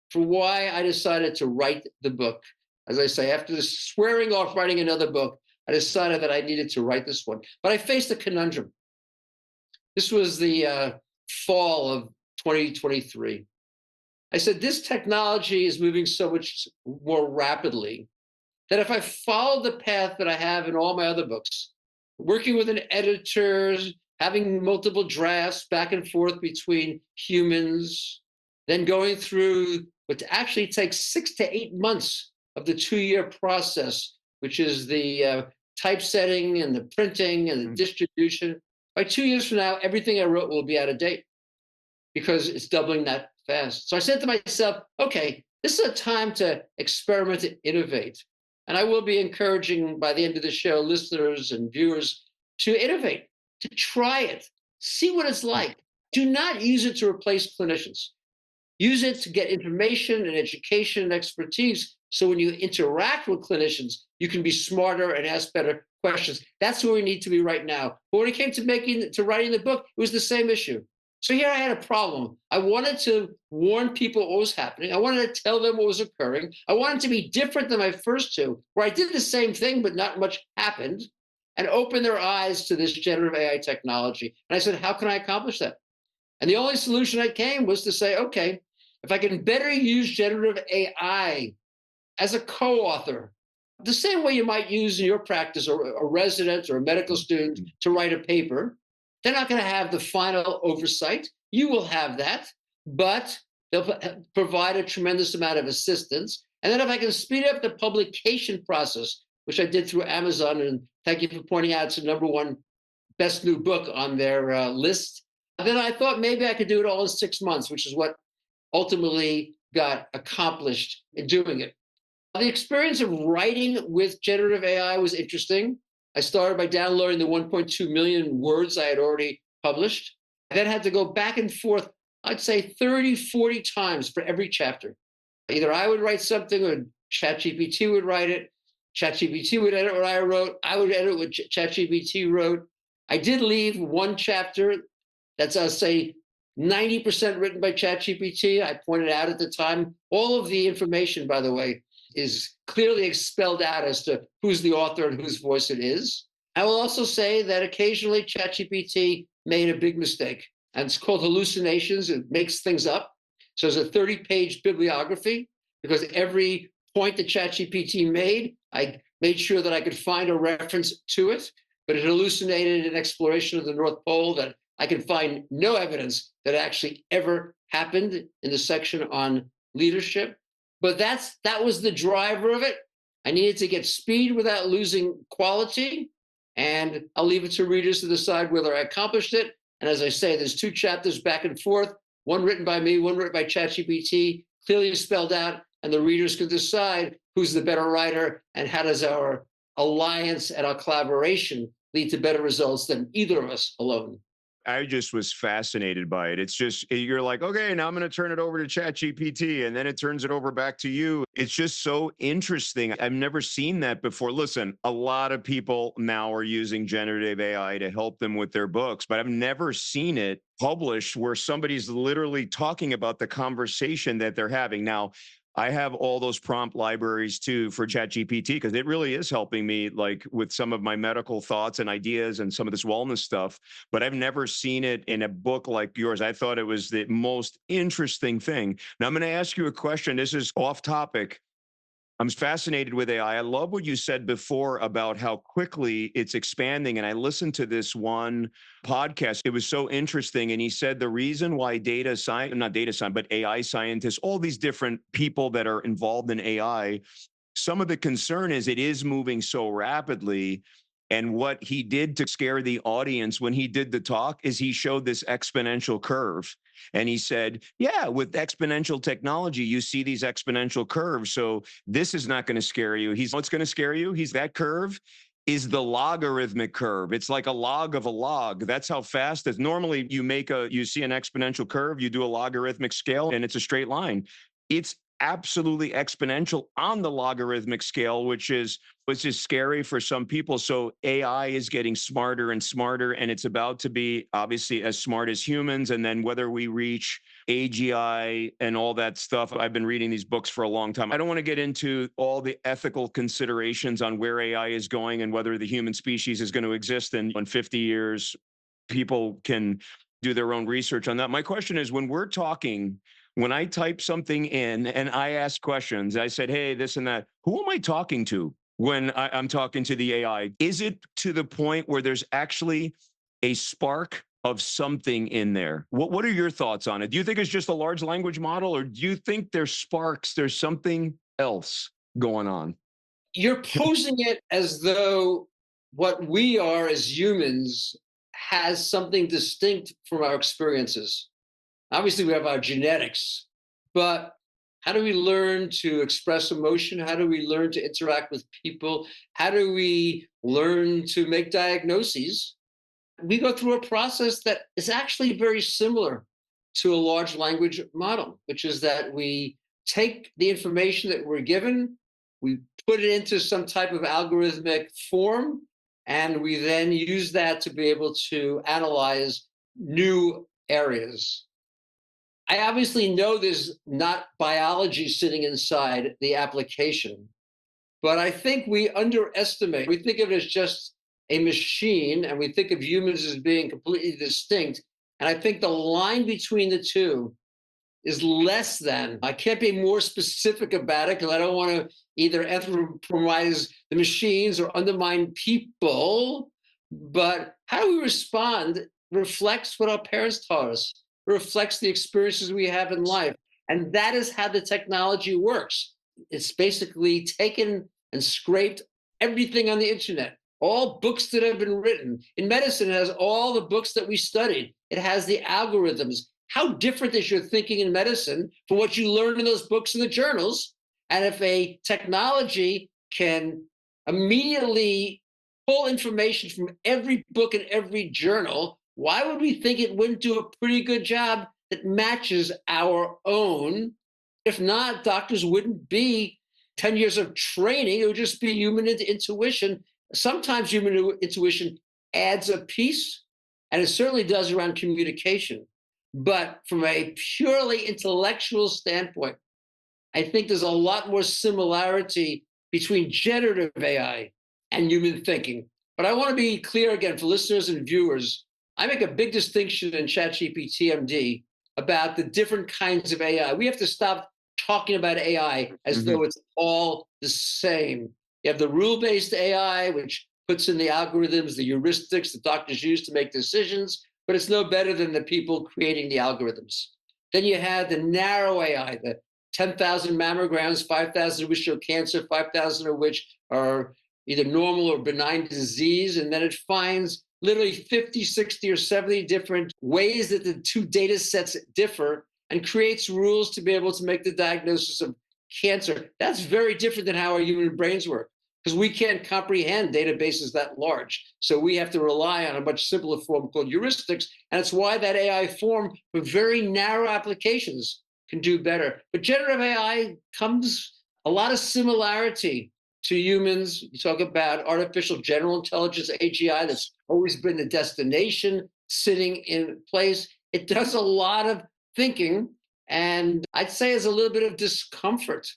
for why I decided to write the book. As I say, after swearing off writing another book, I decided that I needed to write this one. But I faced a conundrum. This was the fall of 2023. I said, this technology is moving so much more rapidly that if I follow the path that I have in all my other books, working with an editor, having multiple drafts back and forth between humans, then going through what actually takes 6 to 8 months of the 2-year process, which is the typesetting and the printing and the distribution. By 2 years from now, everything I wrote will be out of date because it's doubling that fast. So I said to myself, okay, this is a time to experiment and innovate. And I will be encouraging by the end of the show listeners and viewers to innovate, to try it, see what it's like. Do not use it to replace clinicians. Use it to get information and education and expertise. So when you interact with clinicians, you can be smarter and ask better questions. That's where we need to be right now. But when it came to writing the book, it was the same issue. So here I had a problem. I wanted to warn people what was happening. I wanted to tell them what was occurring. I wanted to be different than my first two, where I did the same thing, but not much happened, and open their eyes to this generative AI technology. And I said, how can I accomplish that? And the only solution I came was to say, okay, if I can better use generative AI as a co-author, the same way you might use in your practice or a resident or a medical student to write a paper, they're not going to have the final oversight. You will have that, but they'll provide a tremendous amount of assistance. And then if I can speed up the publication process, which I did through Amazon, and thank you for pointing out it's the #1 best new book on their list, then I thought maybe I could do it all in 6 months, which is what ultimately got accomplished in doing it. The experience of writing with generative AI was interesting. I started by downloading the 1.2 million words I had already published. I then had to go back and forth, I'd say 30, 40 times for every chapter. Either I would write something or ChatGPT would write it. ChatGPT would edit what I wrote. I would edit what ChatGPT wrote. I did leave one chapter that's, I'll say, 90% written by ChatGPT. I pointed out at the time, all of the information, by the way, is clearly spelled out as to who's the author and whose voice it is. I will also say that occasionally ChatGPT made a big mistake, and it's called hallucinations. It makes things up. So there's a 30-page bibliography because every point that ChatGPT made, I made sure that I could find a reference to it, but it hallucinated an exploration of the North Pole that I can find no evidence that actually ever happened in the section on leadership. But that was the driver of it. I needed to get speed without losing quality, and I'll leave it to readers to decide whether I accomplished it. And as I say, there's 2 chapters back and forth, one written by me, one written by ChatGPT, clearly spelled out, and the readers can decide who's the better writer and how does our alliance and our collaboration lead to better results than either of us alone. I just was fascinated by it. It's just, you're like, okay, now I'm going to turn it over to ChatGPT, and then it turns it over back to you. It's just so interesting. I've never seen that before. Listen, a lot of people now are using generative AI to help them with their books, but I've never seen it published where somebody's literally talking about the conversation that they're having. Now, I have all those prompt libraries too for ChatGPT because it really is helping me like with some of my medical thoughts and ideas and some of this wellness stuff. But I've never seen it in a book like yours. I thought it was the most interesting thing. Now I'm going to ask you a question. This is off topic. I'm fascinated with AI. I love what you said before about how quickly it's expanding. And I listened to this one podcast. It was so interesting. And he said the reason why not data science, but AI scientists, all these different people that are involved in AI, some of the concern is it is moving so rapidly. And what he did to scare the audience when he did the talk is he showed this exponential curve. And he said, yeah, with exponential technology, you see these exponential curves. So this is not going to scare you. What's going to scare you? That curve is the logarithmic curve. It's like a log of a log. That's how fast it. Normally you see an exponential curve, you do a logarithmic scale, and it's a straight line. It's absolutely exponential on the logarithmic scale, which is scary for some people. So AI is getting smarter and smarter, and it's about to be obviously as smart as humans. And then whether we reach AGI and all that stuff, I've been reading these books for a long time. I don't want to get into all the ethical considerations on where AI is going and whether the human species is going to exist in 50 years. People can do their own research on that. My question is, when I type something in and I ask questions, I said, hey, this and that, who am I talking to when I'm talking to the AI? Is it to the point where there's actually a spark of something in there? What are your thoughts on it? Do you think it's just a large language model, or do you think there's something else going on? You're posing it as though what we are as humans has something distinct from our experiences. Obviously, we have our genetics, but how do we learn to express emotion? How do we learn to interact with people? How do we learn to make diagnoses? We go through a process that is actually very similar to a large language model, which is that we take the information that we're given, we put it into some type of algorithmic form, and we then use that to be able to analyze new areas. I obviously know there's not biology sitting inside the application, but I think we underestimate. We think of it as just a machine, and we think of humans as being completely distinct. And I think the line between the two is less than. I can't be more specific about it because I don't want to either anthropomorphize the machines or undermine people. But how we respond reflects what our parents taught us, reflects the experiences we have in life. And that is how the technology works. It's basically taken and scraped everything on the internet, all books that have been written. In medicine, it has all the books that we studied. It has the algorithms. How different is your thinking in medicine from what you learned in those books and the journals? And if a technology can immediately pull information from every book and every journal, why would we think it wouldn't do a pretty good job that matches our own? If not, doctors wouldn't be 10 years of training. It would just be human intuition. Sometimes human intuition adds a piece, and it certainly does around communication. But from a purely intellectual standpoint, I think there's a lot more similarity between generative AI and human thinking. But I want to be clear again for listeners and viewers. I make a big distinction in ChatGPT MD about the different kinds of AI. We have to stop talking about AI as though it's all the same. You have the rule-based AI, which puts in the algorithms, the heuristics the doctors use to make decisions, but it's no better than the people creating the algorithms. Then you have the narrow AI, the 10,000 mammograms, 5,000 of which show cancer, 5,000 of which are either normal or benign disease. And then it finds literally 50, 60, or 70 different ways that the two data sets differ and creates rules to be able to make the diagnosis of cancer. That's very different than how our human brains work, because we can't comprehend databases that large. So we have to rely on a much simpler form called heuristics. And it's why that AI form with very narrow applications can do better. But generative AI comes a lot of similarity to humans. You talk about artificial general intelligence, AGI, that's always been the destination sitting in place. It does a lot of thinking. And I'd say there's a little bit of discomfort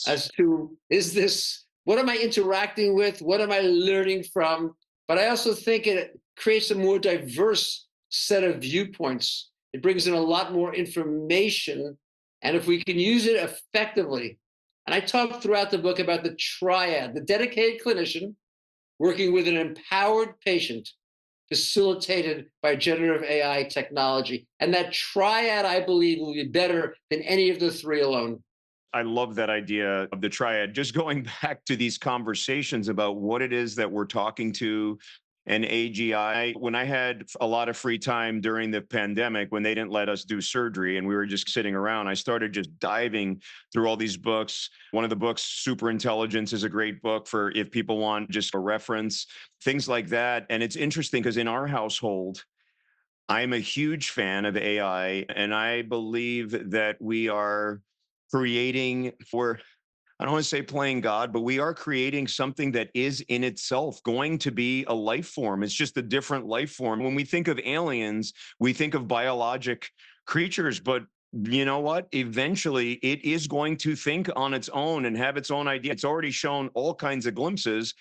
as to, is this, what am I interacting with? What am I learning from? But I also think it creates a more diverse set of viewpoints. It brings in a lot more information. And if we can use it effectively, and I talk throughout the book about the triad, the dedicated clinician working with an empowered patient, facilitated by generative AI technology. And that triad, I believe, will be better than any of the three alone. I love that idea of the triad. Just going back to these conversations about what it is that we're talking to and AGI. When I had a lot of free time during the pandemic, when they didn't let us do surgery and we were just sitting around, I started just diving through all these books. One of the books, Super Intelligence, is a great book for if people want just a reference, things like that. And it's interesting because in our household, I'm a huge fan of AI, and I believe that we are creating for, I don't want to say playing God, but we are creating something that is in itself going to be a life form. It's just a different life form. When we think of aliens, we think of biologic creatures, but you know what? Eventually, it is going to think on its own and have its own idea. It's already shown all kinds of glimpses,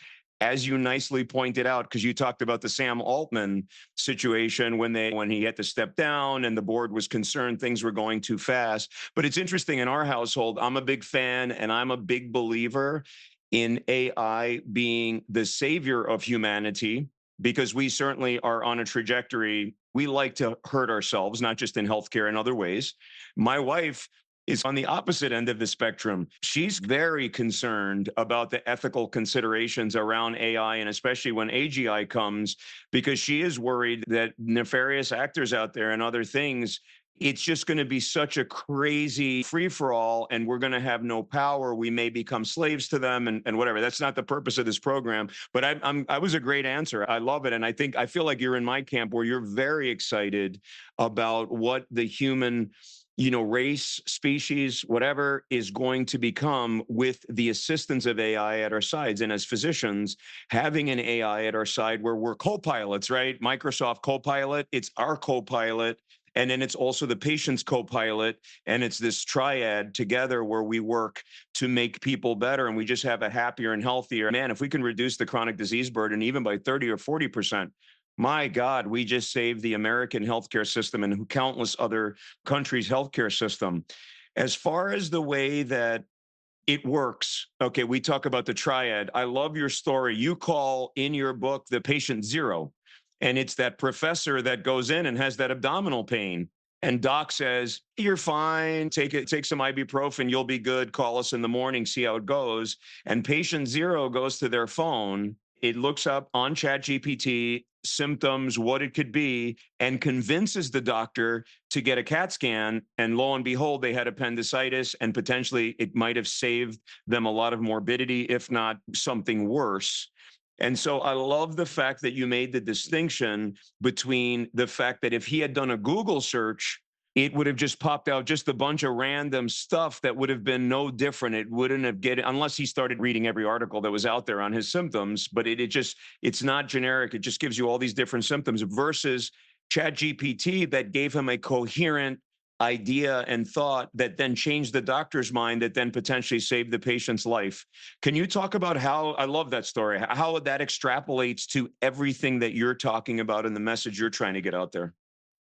as you nicely pointed out, because you talked about the Sam Altman situation when he had to step down and the board was concerned things were going too fast. But it's interesting, in our household, I'm a big fan and I'm a big believer in AI being the savior of humanity, because we certainly are on a trajectory. We like to hurt ourselves, not just in healthcare, in other ways. My wife is on the opposite end of the spectrum. She's very concerned about the ethical considerations around AI, and especially when AGI comes, because she is worried that nefarious actors out there and other things, it's just going to be such a crazy free-for-all, and we're going to have no power. We may become slaves to them and whatever. That's not the purpose of this program. But I was a great answer. I love it. And I feel like you're in my camp where you're very excited about what the human race, species, whatever is going to become with the assistance of AI at our sides. And as physicians, having an AI at our side where we're co-pilots, right? Microsoft Copilot, it's our co-pilot. And then it's also the patient's co-pilot. And it's this triad together where we work to make people better. And we just have a happier and healthier. Man, if we can reduce the chronic disease burden even by 30 or 40%, my God, we just saved the American healthcare system and countless other countries' healthcare system. As far as the way that it works, okay, we talk about the triad. I love your story. You call in your book the patient zero, and it's that professor that goes in and has that abdominal pain. And doc says, you're fine, take some ibuprofen, you'll be good, call us in the morning, see how it goes. And patient zero goes to their phone, it looks up on ChatGPT symptoms, what it could be, and convinces the doctor to get a CAT scan. And lo and behold, they had appendicitis, and potentially it might have saved them a lot of morbidity, if not something worse. And so I love the fact that you made the distinction between the fact that if he had done a Google search, it would have just popped out just a bunch of random stuff that would have been no different. It wouldn't have unless he started reading every article that was out there on his symptoms, but it's not generic. It just gives you all these different symptoms versus ChatGPT that gave him a coherent idea and thought that then changed the doctor's mind, that then potentially saved the patient's life. Can you talk about how, I love that story, how that extrapolates to everything that you're talking about and the message you're trying to get out there?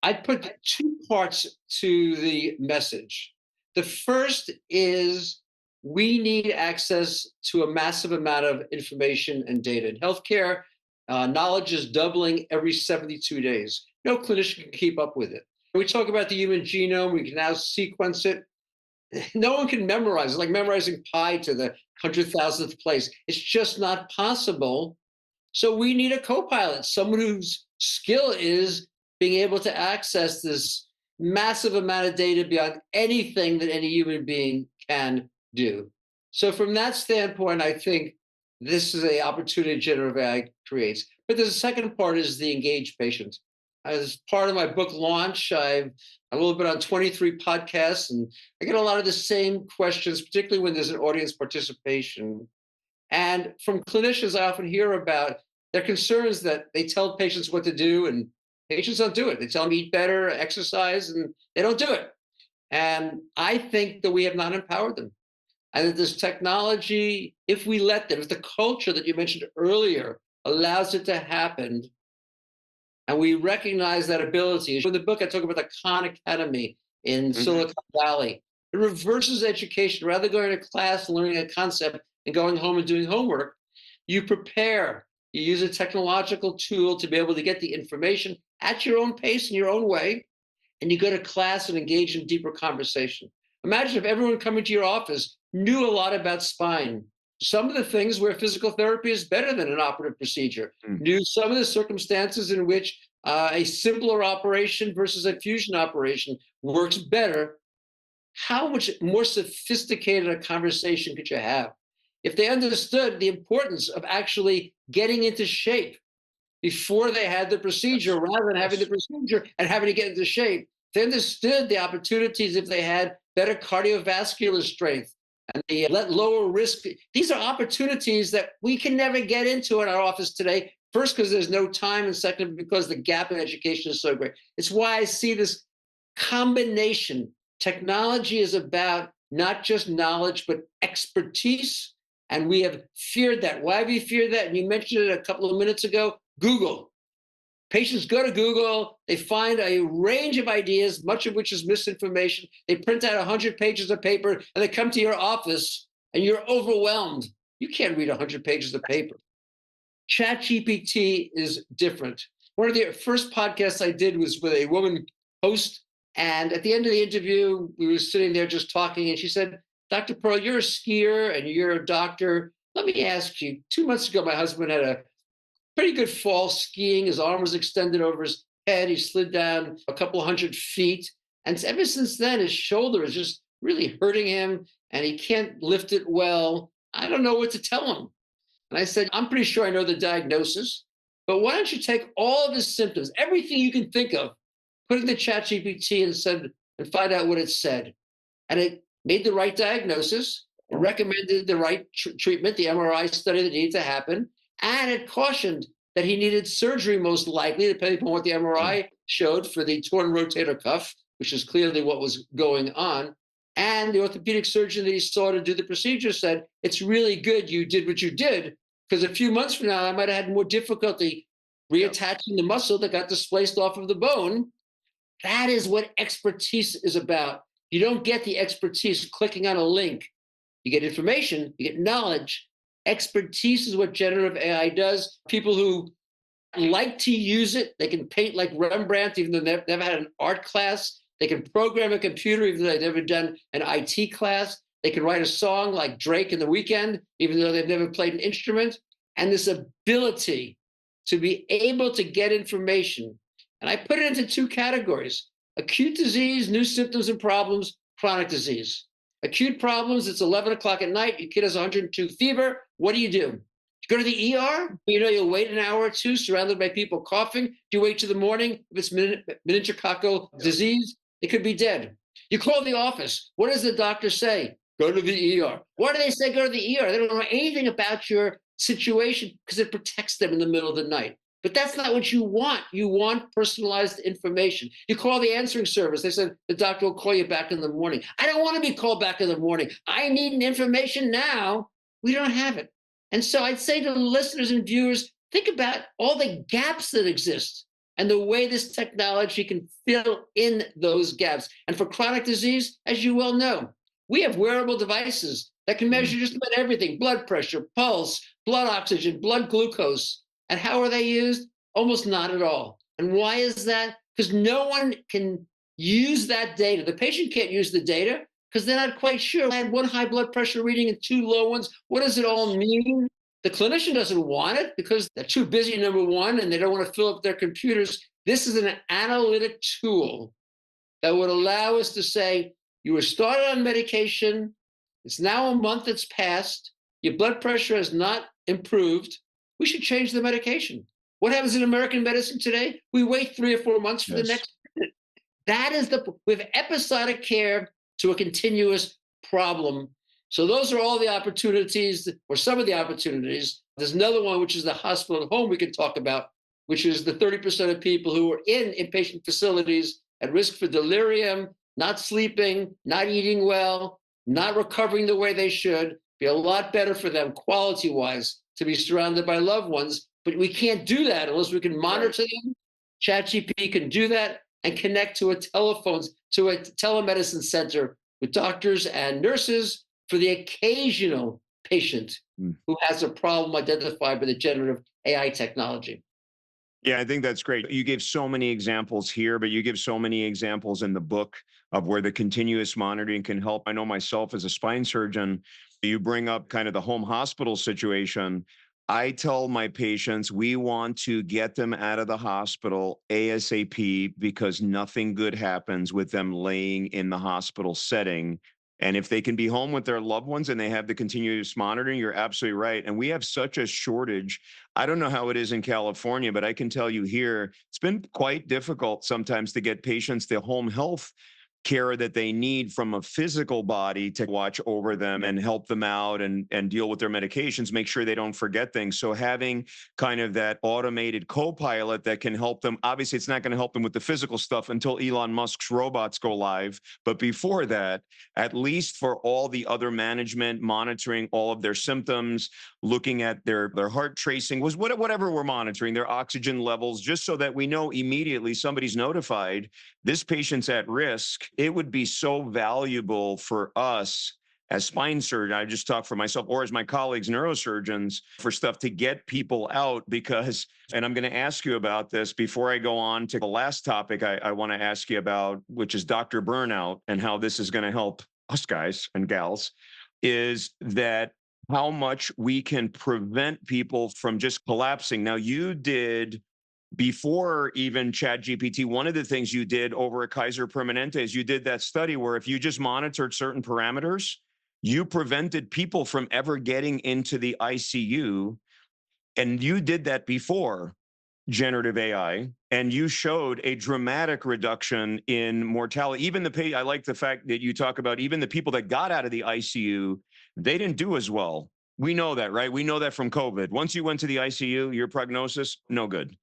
I put two parts to the message. The first is we need access to a massive amount of information and data. In healthcare, knowledge is doubling every 72 days. No clinician can keep up with it. We talk about the human genome, we can now sequence it. No one can memorize it, like memorizing pi to the 100,000th place. It's just not possible. So we need a co-pilot, someone whose skill is being able to access this massive amount of data beyond anything that any human being can do. So from that standpoint, I think this is an opportunity generative AI creates. But the second part is the engaged patient. As part of my book launch, I've a little bit on 23 podcasts, and I get a lot of the same questions, particularly when there's an audience participation. And from clinicians, I often hear about their concerns that they tell patients what to do, and patients don't do it. They tell them eat better, exercise, and they don't do it. And I think that we have not empowered them. And that this technology, if we let them, if the culture that you mentioned earlier allows it to happen, and we recognize that ability. In the book, I talk about the Khan Academy in Silicon Valley. It reverses education. Rather than going to class, learning a concept, and going home and doing homework, you prepare. You use a technological tool to be able to get the information at your own pace in your own way, and you go to class and engage in deeper conversation. Imagine if everyone coming to your office knew a lot about spine. Some of the things where physical therapy is better than an operative procedure, knew some of the circumstances in which a simpler operation versus a fusion operation works better. How much more sophisticated a conversation could you have if they understood the importance of actually getting into shape before they had the procedure, rather than having the procedure and having to get into shape? They understood the opportunities if they had better cardiovascular strength and they let lower risk. These are opportunities that we can never get into in our office today. First, because there's no time, and second, because the gap in education is so great. It's why I see this combination. Technology is about not just knowledge, but expertise. And we have feared that. Why have you feared that? And you mentioned it a couple of minutes ago. Google. Patients go to Google, they find a range of ideas, much of which is misinformation. They print out 100 pages of paper, and they come to your office, and you're overwhelmed. You can't read 100 pages of paper. ChatGPT is different. One of the first podcasts I did was with a woman host, and at the end of the interview, we were sitting there just talking, and she said, "Dr. Pearl, you're a skier and you're a doctor. Let me ask you, 2 months ago, my husband had a pretty good fall skiing. His arm was extended over his head. He slid down a couple 100 feet. And ever since then, his shoulder is just really hurting him and he can't lift it well. I don't know what to tell him." And I said, "I'm pretty sure I know the diagnosis, but why don't you take all of his symptoms, everything you can think of, put it in the ChatGPT and find out what it said." And it made the right diagnosis, it recommended the right treatment, the MRI study that needed to happen, and it cautioned that he needed surgery most likely, depending upon what the MRI showed, for the torn rotator cuff, which is clearly what was going on. And the orthopedic surgeon that he saw to do the procedure said, "It's really good you did what you did, because a few months from now, I might have had more difficulty reattaching the muscle that got displaced off of the bone." That is what expertise is about. You don't get the expertise clicking on a link. You get information, you get knowledge. Expertise is what generative AI does. People who like to use it, they can paint like Rembrandt, even though they've never had an art class. They can program a computer, even though they've never done an IT class. They can write a song like Drake in The Weeknd, even though they've never played an instrument. And this ability to be able to get information. And I put it into two categories: acute disease, new symptoms and problems, chronic disease. Acute problems, it's 11 o'clock at night, your kid has 102 fever. What do? You go to the ER? You know, you'll wait an hour or two surrounded by people coughing. Do you wait till the morning? If it's meningococcal disease, it could be dead. You call the office. What does the doctor say? Go to the ER. Why do they say go to the ER? They don't know anything about your situation because it protects them in the middle of the night. But that's not what you want. You want personalized information. You call the answering service. They said the doctor will call you back in the morning. I don't want to be called back in the morning. I need information now. We don't have it. And so I'd say to the listeners and viewers, think about all the gaps that exist and the way this technology can fill in those gaps. And for chronic disease, as you well know, we have wearable devices that can measure just about everything: blood pressure, pulse, blood oxygen, blood glucose. And how are they used? Almost not at all. And why is that? Because no one can use that data. The patient can't use the data because they're not quite sure. I had one high blood pressure reading and two low ones. What does it all mean? The clinician doesn't want it because they're too busy, number one, and they don't want to fill up their computers. This is an analytic tool that would allow us to say, you were started on medication. It's now a month that's passed. Your blood pressure has not improved. We should change the medication. What happens in American medicine today? We wait 3 or 4 months for the next. That is we have episodic care to a continuous problem. So those are all the opportunities, or some of the opportunities. There's another one, which is the hospital at home we can talk about, which is the 30% of people who are in inpatient facilities at risk for delirium, not sleeping, not eating well, not recovering the way they should. Be a lot better for them quality-wise to be surrounded by loved ones, but we can't do that unless we can monitor them. ChatGPT can do that and connect to a telemedicine center with doctors and nurses for the occasional patient who has a problem identified by the generative AI technology. Yeah, I think that's great. You gave so many examples here, but you give so many examples in the book of where the continuous monitoring can help. I know myself as a spine surgeon, you bring up kind of the home hospital situation. I tell my patients we want to get them out of the hospital ASAP because nothing good happens with them laying in the hospital setting. And if they can be home with their loved ones and they have the continuous monitoring, you're absolutely right. And we have such a shortage. I don't know how it is in California, but I can tell you here, it's been quite difficult sometimes to get patients the home health care that they need from a physical body to watch over them and help them out and deal with their medications, make sure they don't forget things. So having kind of that automated co-pilot that can help them, obviously it's not going to help them with the physical stuff until Elon Musk's robots go live. But before that, at least for all the other management, monitoring all of their symptoms, looking at their heart tracing, was whatever we're monitoring, their oxygen levels, just so that we know immediately somebody's notified, this patient's at risk. It would be so valuable for us as spine surgeons, I just talk for myself, or as my colleagues, neurosurgeons, for stuff to get people out because, and I'm going to ask you about this before I go on to the last topic I want to ask you about, which is Dr. Burnout and how this is going to help us guys and gals, is that how much we can prevent people from just collapsing. Now, you did, before even ChatGPT, one of the things you did over at Kaiser Permanente is you did that study where if you just monitored certain parameters, you prevented people from ever getting into the ICU. And you did that before generative AI, and you showed a dramatic reduction in mortality. Even I like the fact that you talk about even the people that got out of the ICU, they didn't do as well. We know that, right? We know that from COVID. Once you went to the ICU, your prognosis, no good.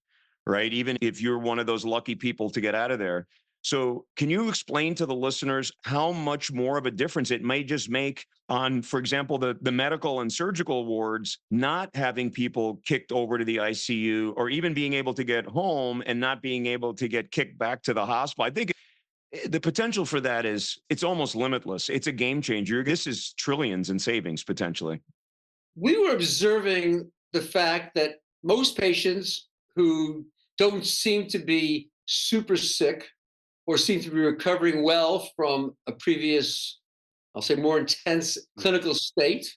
Right? Even if you're one of those lucky people to get out of there. So can you explain to the listeners how much more of a difference it may just make on, for example, the medical and surgical wards, not having people kicked over to the ICU or even being able to get home and not being able to get kicked back to the hospital? I think the potential for that it's almost limitless. It's a game changer. This is trillions in savings potentially. We were observing the fact that most patients who don't seem to be super sick or seem to be recovering well from a previous, I'll say, more intense clinical state,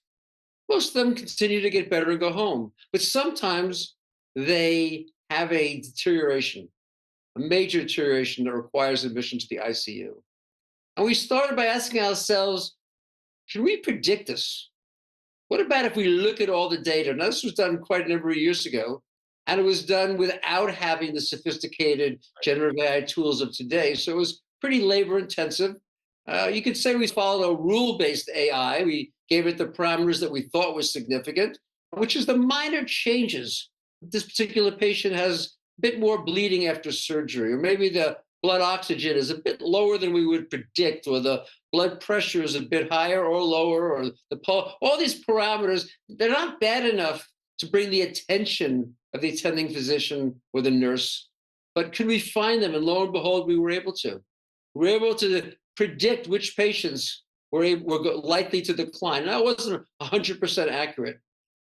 most of them continue to get better and go home. But sometimes they have a deterioration, a major deterioration that requires admission to the ICU. And we started by asking ourselves, can we predict this? What about if we look at all the data? Now, this was done quite a number of years ago, and it was done without having the sophisticated generative AI tools of today. So it was pretty labor intensive. You could say we followed a rule-based AI. We gave it the parameters that we thought was significant, which is the minor changes this particular patient has a bit more bleeding after surgery, or maybe the blood oxygen is a bit lower than we would predict, or the blood pressure is a bit higher or lower, or all these parameters, they're not bad enough to bring the attention of the attending physician or the nurse. But could we find them? And lo and behold, we were able to. We were able to predict which patients were likely to decline. Now, it wasn't 100% accurate,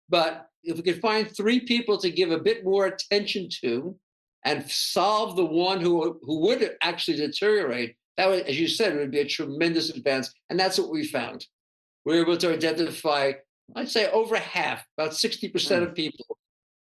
but if we could find three people to give a bit more attention to and solve the one who would actually deteriorate, that would, as you said, would be a tremendous advance. And that's what we found. We were able to identify, I'd say, over half, about 60% of people,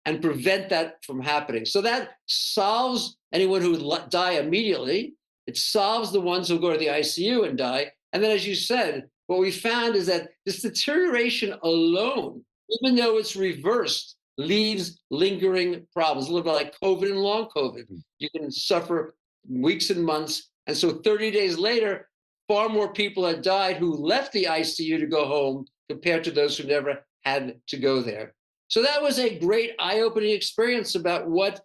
and prevent that from happening. So that solves anyone who would die immediately. It solves the ones who go to the ICU and die. And then, as you said, what we found is that this deterioration alone, even though it's reversed, leaves lingering problems, a little bit like COVID and long COVID. You can suffer weeks and months. And so 30 days later, far more people had died who left the ICU to go home compared to those who never had to go there. So that was a great eye-opening experience about what,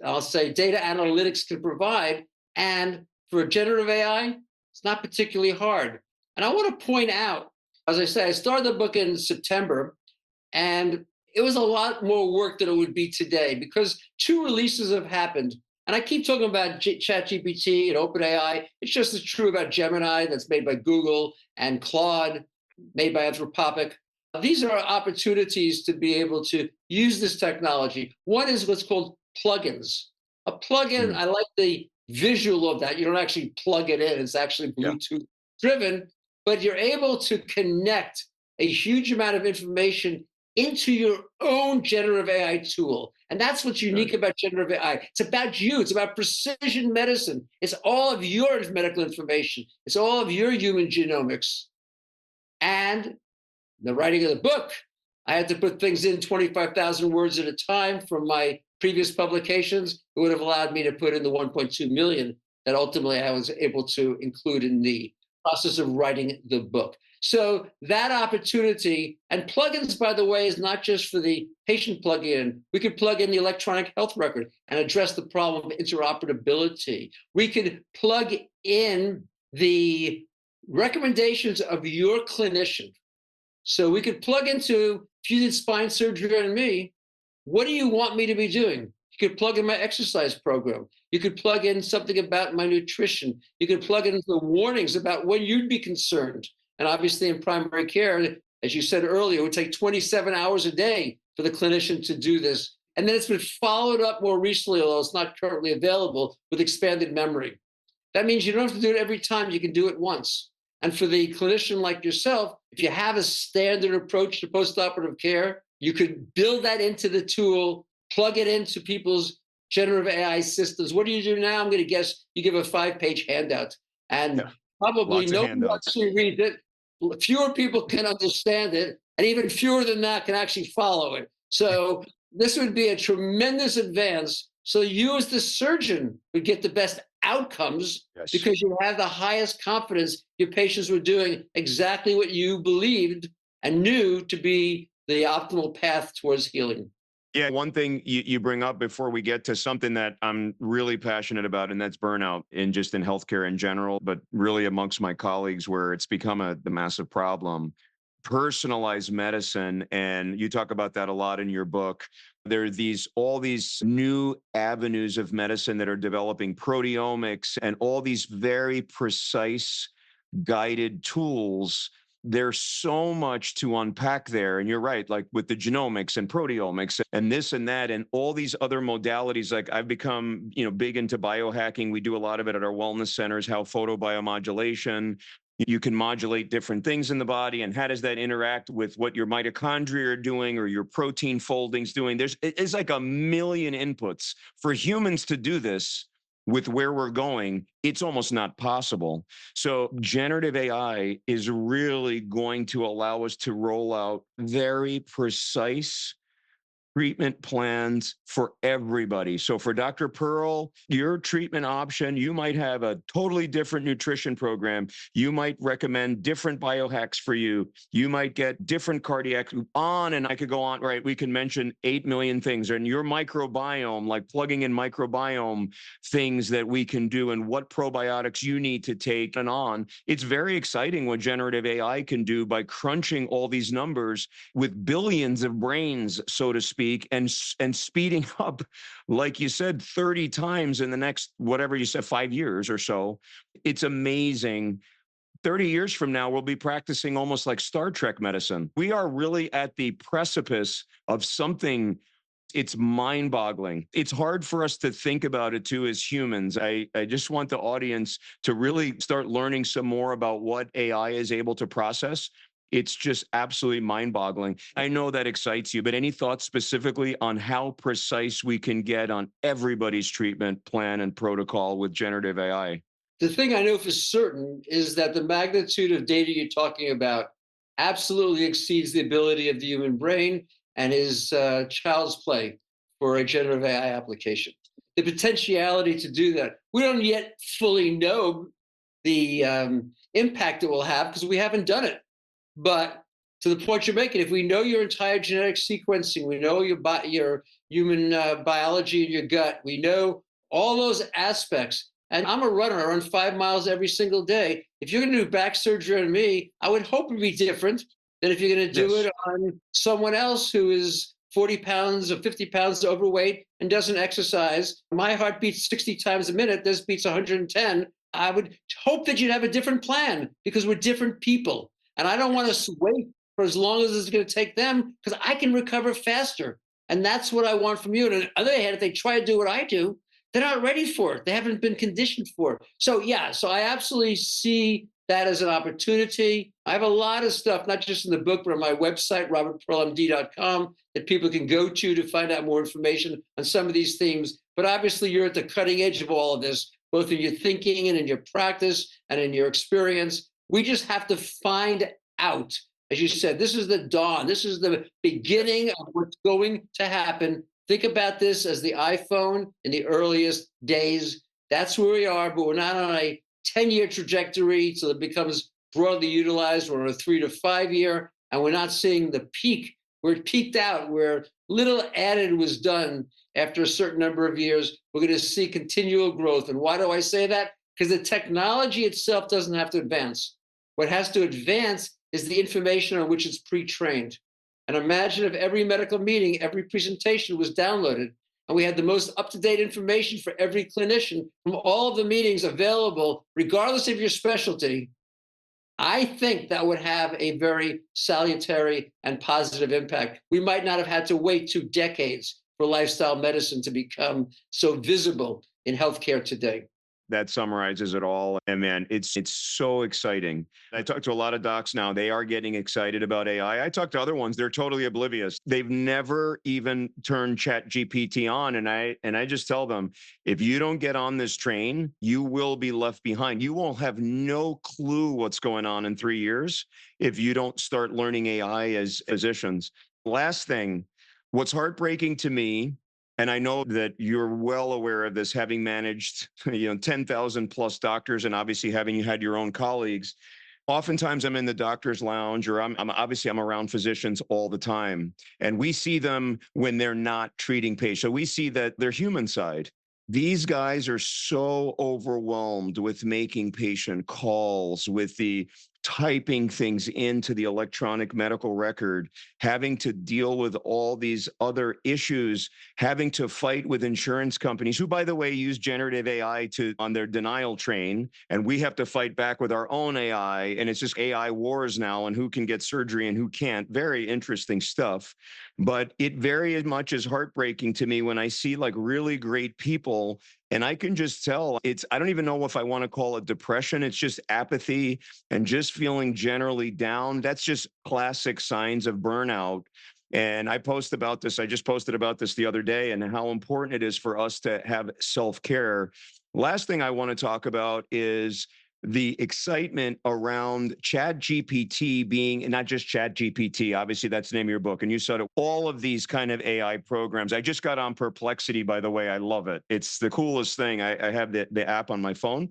I'll say, data analytics can provide. And for generative AI, it's not particularly hard. And I want to point out, as I said, I started the book in September, and it was a lot more work than it would be today because two releases have happened. And I keep talking about ChatGPT and OpenAI. It's just as true about Gemini, that's made by Google, and Claude, made by Anthropic. These are opportunities to be able to use this technology. One is what's called plugins. A plugin, I like the visual of that. You don't actually plug it in, it's actually Bluetooth driven, but you're able to connect a huge amount of information into your own generative AI tool. And that's what's unique about generative AI. It's about you. It's about precision medicine. It's all of your medical information. It's all of your human genomics. And the writing of the book, I had to put things in 25,000 words at a time from my previous publications. It would have allowed me to put in the 1.2 million that ultimately I was able to include in the process of writing the book. So that opportunity, and plugins, by the way, is not just for the patient plug in. We could plug in the electronic health record and address the problem of interoperability. We could plug in the recommendations of your clinician. So we could plug into, if you did spine surgery on me, what do you want me to be doing? You could plug in my exercise program. You could plug in something about my nutrition. You could plug in the warnings about when you'd be concerned. And obviously in primary care, as you said earlier, it would take 27 hours a day for the clinician to do this. And then it's been followed up more recently, although it's not currently available, with expanded memory. That means you don't have to do it every time, you can do it once. And for the clinician like yourself, if you have a standard approach to postoperative care, you could build that into the tool, plug it into people's generative AI systems. What do you do now? I'm going to guess you give a 5-page handout. And probably no one actually reads it. Fewer people can understand it. And even fewer than that can actually follow it. So this would be a tremendous advance. So you as the surgeon would get the best outcomes because you have the highest confidence your patients were doing exactly what you believed and knew to be the optimal path towards healing. Yeah, one thing you bring up before we get to something that I'm really passionate about, and that's burnout in healthcare in general, but really amongst my colleagues where it's become the massive problem. Personalized medicine, and you talk about that a lot in your book. There are all these new avenues of medicine that are developing, proteomics and all these very precise guided tools. There's so much to unpack there. And you're right, like with the genomics and proteomics and this and that and all these other modalities. Like I've become, big into biohacking. We do a lot of it at our wellness centers, how photobiomodulation, you can modulate different things in the body. And how does that interact with what your mitochondria are doing or your protein foldings doing? It's like a million inputs. For humans to do this with where we're going, it's almost not possible. So generative AI is really going to allow us to roll out very precise treatment plans for everybody. So for Dr. Pearl, your treatment option, you might have a totally different nutrition program. You might recommend different biohacks for you. You might get different cardiac on, and I could go on, right? We can mention 8 million things. And your microbiome, like plugging in microbiome things that we can do and what probiotics you need to take and on. It's very exciting what generative AI can do by crunching all these numbers with billions of brains, so to speak, and speeding up, like you said, 30 times in the next, whatever you said, 5 years or so. It's amazing. 30 years from now, we'll be practicing almost like Star Trek medicine. We are really at the precipice of something. It's mind-boggling. It's hard for us to think about it too as humans. I just want the audience to really start learning some more about what AI is able to process. It's just absolutely mind-boggling. I know that excites you, but any thoughts specifically on how precise we can get on everybody's treatment plan and protocol with generative AI? The thing I know for certain is that the magnitude of data you're talking about absolutely exceeds the ability of the human brain and is child's play for a generative AI application. The potentiality to do that, we don't yet fully know the impact it will have because we haven't done it. But to the point you're making, if we know your entire genetic sequencing, we know your human biology in your gut, we know all those aspects. And I'm a runner. I run 5 miles every single day. If you're going to do back surgery on me, I would hope it'd be different than if you're going to do Yes. it on someone else who is 40 pounds or 50 pounds overweight and doesn't exercise. My heart beats 60 times a minute. This beats 110. I would hope that you'd have a different plan because we're different people. And I don't want to wait for as long as it's going to take them because I can recover faster. And that's what I want from you. And on the other hand, if they try to do what I do, they're not ready for it. They haven't been conditioned for it. So yeah, so I absolutely see that as an opportunity. I have a lot of stuff, not just in the book, but on my website, robertpearlmd.com, that people can go to find out more information on some of these themes. But obviously, you're at the cutting edge of all of this, both in your thinking and in your practice and in your experience. We just have to find out, as you said, this is the dawn. This is the beginning of what's going to happen. Think about this as the iPhone in the earliest days. That's where we are, but we're not on a 10-year trajectory so it becomes broadly utilized. We're on a 3 to 5 year, and we're not seeing the peak. We're peaked out where little added was done after a certain number of years. We're going to see continual growth. And why do I say that? Because the technology itself doesn't have to advance. What has to advance is the information on which it's pre-trained. And imagine if every medical meeting, every presentation was downloaded, and we had the most up-to-date information for every clinician from all of the meetings available, regardless of your specialty. I think that would have a very salutary and positive impact. We might not have had to wait 2 decades for lifestyle medicine to become so visible in healthcare today. That summarizes it all. And man, it's so exciting. I talk to a lot of docs now. They are getting excited about AI. I talk to other ones, they're totally oblivious. They've never even turned ChatGPT on. And I just tell them, if you don't get on this train, you will be left behind. You will have no clue what's going on in 3 years if you don't start learning AI as physicians. Last thing, what's heartbreaking to me, and I know that you're well aware of this, having managed 10,000 plus doctors and obviously having had your own colleagues. Oftentimes I'm in the doctor's lounge, or I'm around physicians all the time, and we see them when they're not treating patients. We see that their human side. These guys are so overwhelmed with making patient calls, with the typing things into the electronic medical record, having to deal with all these other issues, having to fight with insurance companies who, by the way, use generative AI on their denial train. And we have to fight back with our own AI. And it's just AI wars now and who can get surgery and who can't. Very interesting stuff. But it very much is heartbreaking to me when I see like really great people, and I can just tell I don't even know if I want to call it depression. It's just apathy and just feeling generally down. That's just classic signs of burnout. And I just posted about this the other day and how important it is for us to have self-care. Last thing I want to talk about is the excitement around ChatGPT being, and not just ChatGPT, obviously that's the name of your book, and you said it, all of these kind of AI programs. I just got on Perplexity, by the way. I love it. It's the coolest thing. I have the app on my phone,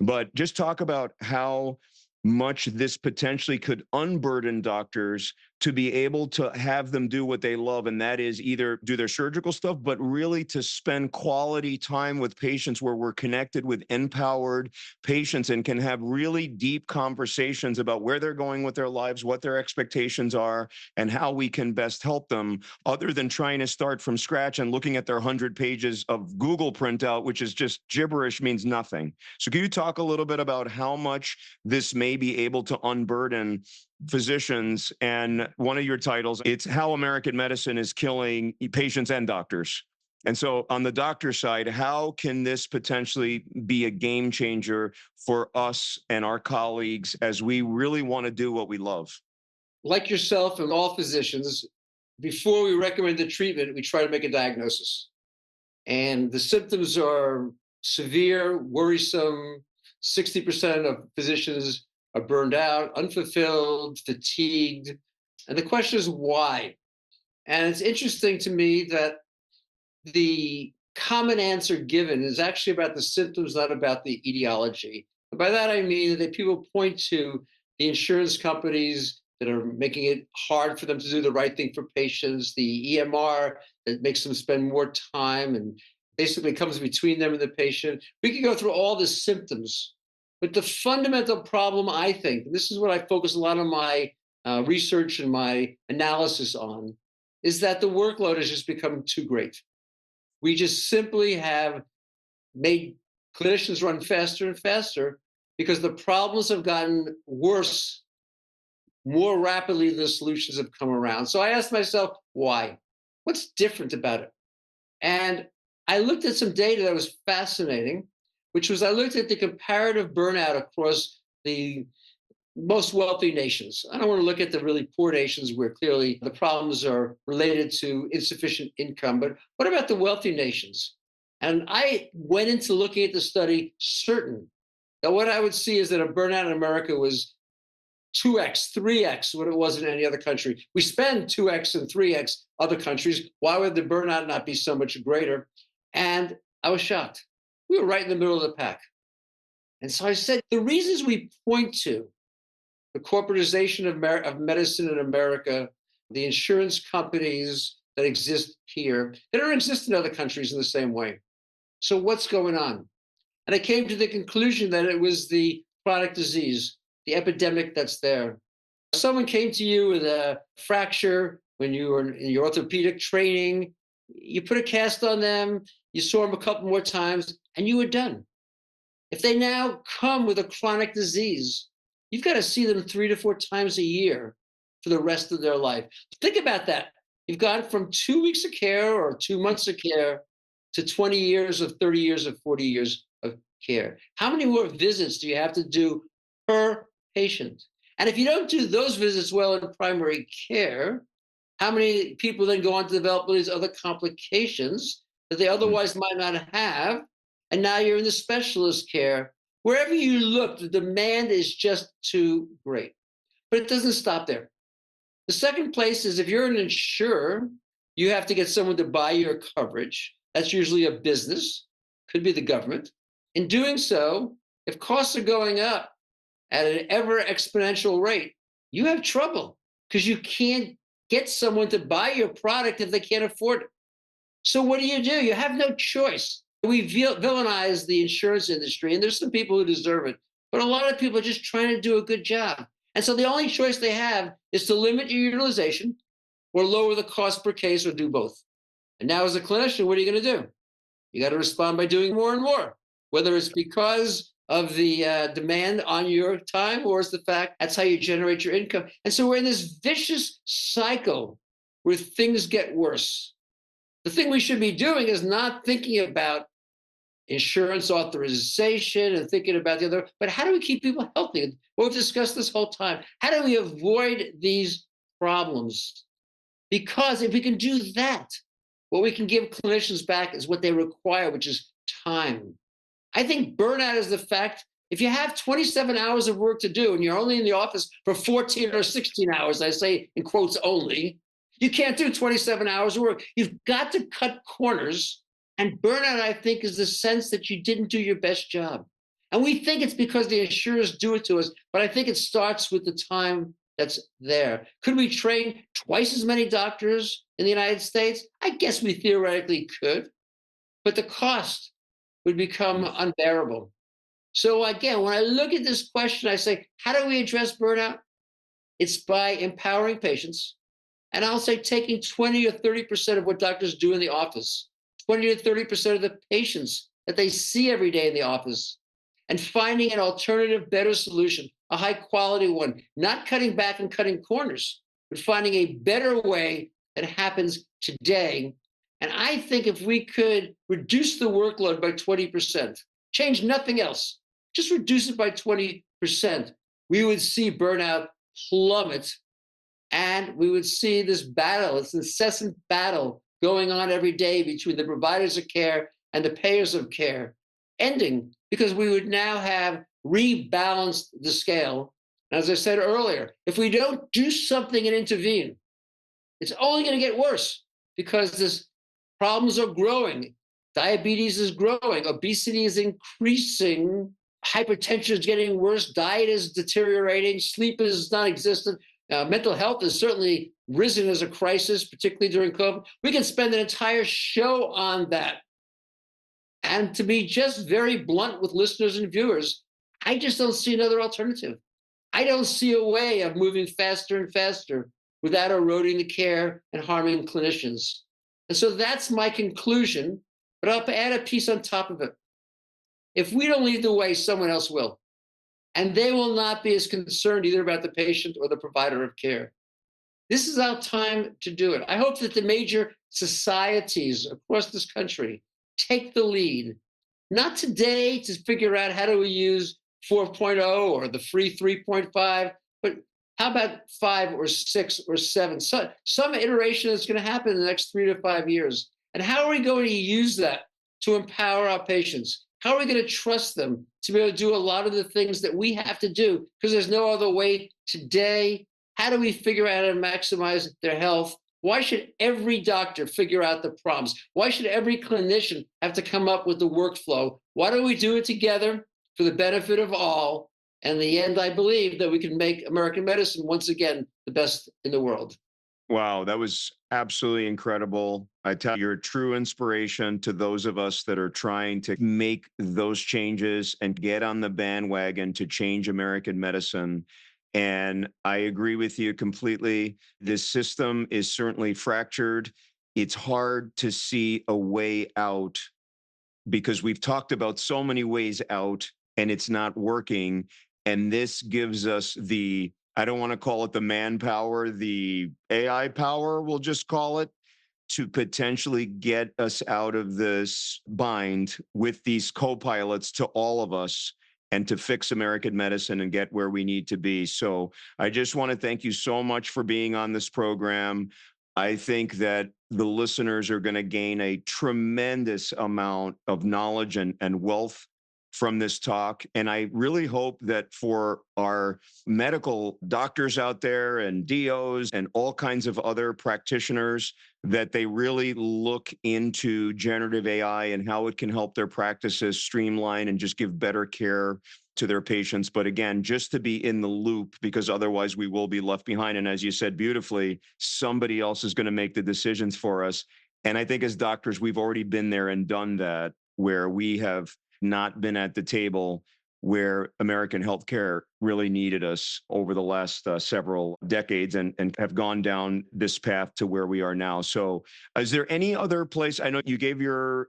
but just talk about how much this potentially could unburden doctors to be able to have them do what they love, and that is either do their surgical stuff, but really to spend quality time with patients where we're connected with empowered patients and can have really deep conversations about where they're going with their lives, what their expectations are, and how we can best help them, other than trying to start from scratch and looking at their 100 pages of Google printout, which is just gibberish, means nothing. So can you talk a little bit about how much this may be able to unburden physicians? And one of your titles, it's How American Medicine is Killing Patients and Doctors. And so on the doctor side, how can this potentially be a game changer for us and our colleagues as we really want to do what we love? Like yourself and all physicians, before we recommend the treatment, we try to make a diagnosis. And the symptoms are severe, worrisome. 60% of physicians are burned out, unfulfilled, fatigued. And the question is why? And it's interesting to me that the common answer given is actually about the symptoms, not about the etiology. And by that, I mean that people point to the insurance companies that are making it hard for them to do the right thing for patients, the EMR that makes them spend more time and basically comes between them and the patient. We can go through all the symptoms, but the fundamental problem, I think, and this is what I focus a lot of my research and my analysis on, is that the workload has just become too great. We just simply have made clinicians run faster and faster because the problems have gotten worse more rapidly than the solutions have come around. So I asked myself, why? What's different about it? And I looked at some data that was fascinating, which was I looked at the comparative burnout across the most wealthy nations. I don't want to look at the really poor nations where clearly the problems are related to insufficient income, but what about the wealthy nations? And I went into looking at the study certain that what I would see is that a burnout in America was 2x, 3x what it was in any other country. We spend 2x and 3x other countries. Why would the burnout not be so much greater? And I was shocked. We were right in the middle of the pack. And so I said, the reasons we point to the corporatization of medicine in America, the insurance companies that exist here, they don't exist in other countries in the same way. So what's going on? And I came to the conclusion that it was the chronic disease, the epidemic that's there. Someone came to you with a fracture when you were in your orthopedic training, you put a cast on them, you saw them a couple more times, and you were done. If they now come with a chronic disease, you've got to see them 3 to 4 times a year for the rest of their life. Think about that. You've gone from 2 weeks of care or 2 months of care to 20 years of 30 years of 40 years of care. How many more visits do you have to do per patient? And if you don't do those visits well in primary care, how many people then go on to develop all these other complications that they otherwise might not have? And now you're in the specialist care. Wherever you look, the demand is just too great. But it doesn't stop there. The second place is if you're an insurer, you have to get someone to buy your coverage. That's usually a business, could be the government. In doing so, if costs are going up at an ever exponential rate, you have trouble because you can't get someone to buy your product if they can't afford it. So what do? You have no choice. We villainize the insurance industry, and there's some people who deserve it, but a lot of people are just trying to do a good job. And so the only choice they have is to limit your utilization or lower the cost per case or do both. And now as a clinician, what are you going to do? You got to respond by doing more and more, whether it's because of the demand on your time or it's the fact that's how you generate your income. And so we're in this vicious cycle where things get worse. The thing we should be doing is not thinking about insurance authorization and thinking about the other, but how do we keep people healthy? We've discussed this whole time. How do we avoid these problems? Because if we can do that, what we can give clinicians back is what they require, which is time. I think burnout is the fact If you have 27 hours of work to do and you're only in the office for 14 or 16 hours, I say in quotes only, you can't do 27 hours of work. You've got to cut corners. And burnout, I think, is the sense that you didn't do your best job. And we think it's because the insurers do it to us, but I think it starts with the time that's there. Could we train twice as many doctors in the United States? I guess we theoretically could, but the cost would become unbearable. So again, when I look at this question, I say, how do we address burnout? It's by empowering patients. And I'll say taking 20 or 30% of what doctors do in the office, 20 to 30% of the patients that they see every day in the office, and finding an alternative, better solution, a high quality one, not cutting back and cutting corners, but finding a better way that happens today. And I think if we could reduce the workload by 20%, change nothing else, just reduce it by 20%, we would see burnout plummet. And we would see this battle, this incessant battle going on every day between the providers of care and the payers of care ending, because we would now have rebalanced the scale. And as I said earlier, if we don't do something and intervene, it's only going to get worse because this problems are growing. Diabetes is growing, obesity is increasing, hypertension is getting worse, diet is deteriorating, sleep is non-existent. Mental health has certainly risen as a crisis, particularly during COVID. We can spend an entire show on that. And to be just very blunt with listeners and viewers, I just don't see another alternative. I don't see a way of moving faster and faster without eroding the care and harming clinicians. And so that's my conclusion, but I'll add a piece on top of it. If we don't lead the way, someone else will. And they will not be as concerned either about the patient or the provider of care. This is our time to do it. I hope that the major societies across this country take the lead, not today to figure out how do we use 4.0 or the free 3.5, but how about 5 or 6 or 7? So, some iteration that's going to happen in the next 3 to 5 years. And how are we going to use that to empower our patients? How are we going to trust them to be able to do a lot of the things that we have to do because there's no other way today? How do we figure out how to maximize their health? Why should every doctor figure out the problems? Why should every clinician have to come up with the workflow? Why don't we do it together for the benefit of all? And in the end, I believe that we can make American medicine once again the best in the world. Wow, that was absolutely incredible. I tell you, you're a true inspiration to those of us that are trying to make those changes and get on the bandwagon to change American medicine. And I agree with you completely. This system is certainly fractured. It's hard to see a way out because we've talked about so many ways out and it's not working. And this gives us the, I don't want to call it the manpower, the AI power, we'll just call it, to potentially get us out of this bind with these co-pilots to all of us and to fix American medicine and get where we need to be. So I just want to thank you so much for being on this program. I think that the listeners are going to gain a tremendous amount of knowledge and wealth from this talk. And I really hope that for our medical doctors out there and DOs and all kinds of other practitioners, that they really look into generative AI and how it can help their practices streamline and just give better care to their patients. But again, just to be in the loop, because otherwise we will be left behind. And as you said beautifully, somebody else is going to make the decisions for us. And I think as doctors, we've already been there and done that, where we have not been at the table where American healthcare really needed us over the last several decades and have gone down this path to where we are now. So is there any other place, I know you gave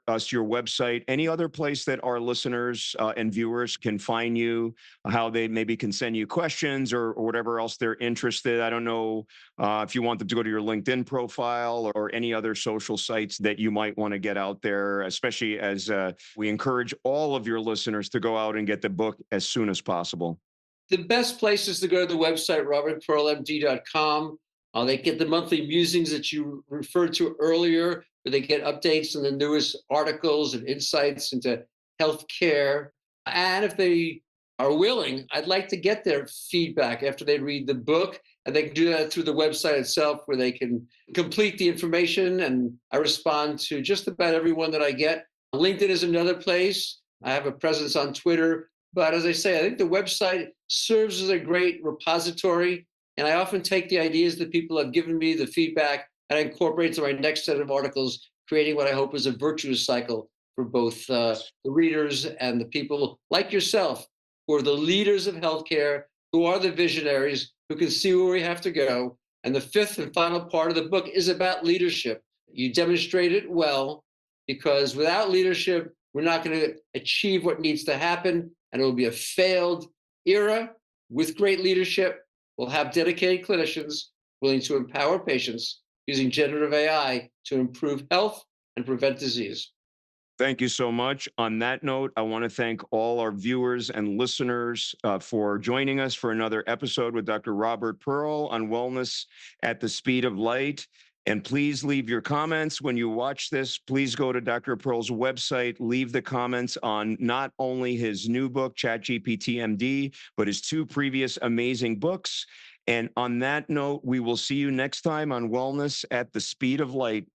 us your website, any other place that our listeners and viewers can find you, how they maybe can send you questions or whatever else they're interested? I don't know if you want them to go to your LinkedIn profile or any other social sites that you might want to get out there, especially as we encourage all of your listeners to go out and get the book as soon as possible. The best place is to go to the website, robertpearlmd.com. They get the monthly musings that you referred to earlier, where they get updates on the newest articles and insights into healthcare. And if they are willing, I'd like to get their feedback after they read the book. And they can do that through the website itself, where they can complete the information. And I respond to just about everyone that I get. LinkedIn is another place. I have a presence on Twitter. But as I say, I think the website serves as a great repository. And I often take the ideas that people have given me, the feedback, and I incorporate to my next set of articles, creating what I hope is a virtuous cycle for both the readers and the people like yourself, who are the leaders of healthcare, who are the visionaries, who can see where we have to go. And the fifth and final part of the book is about leadership. You demonstrate it well, because without leadership, we're not going to achieve what needs to happen. And it will be a failed era. With great leadership, we'll have dedicated clinicians willing to empower patients using generative AI to improve health and prevent disease. Thank you so much. On that note, I want to thank all our viewers and listeners for joining us for another episode with Dr. Robert Pearl on wellness at the speed of light. And please leave your comments when you watch this. Please go to Dr. Pearl's website, leave the comments on not only his new book, ChatGPT MD, but his two previous amazing books. And on that note, we will see you next time on Wellness at the Speed of Light.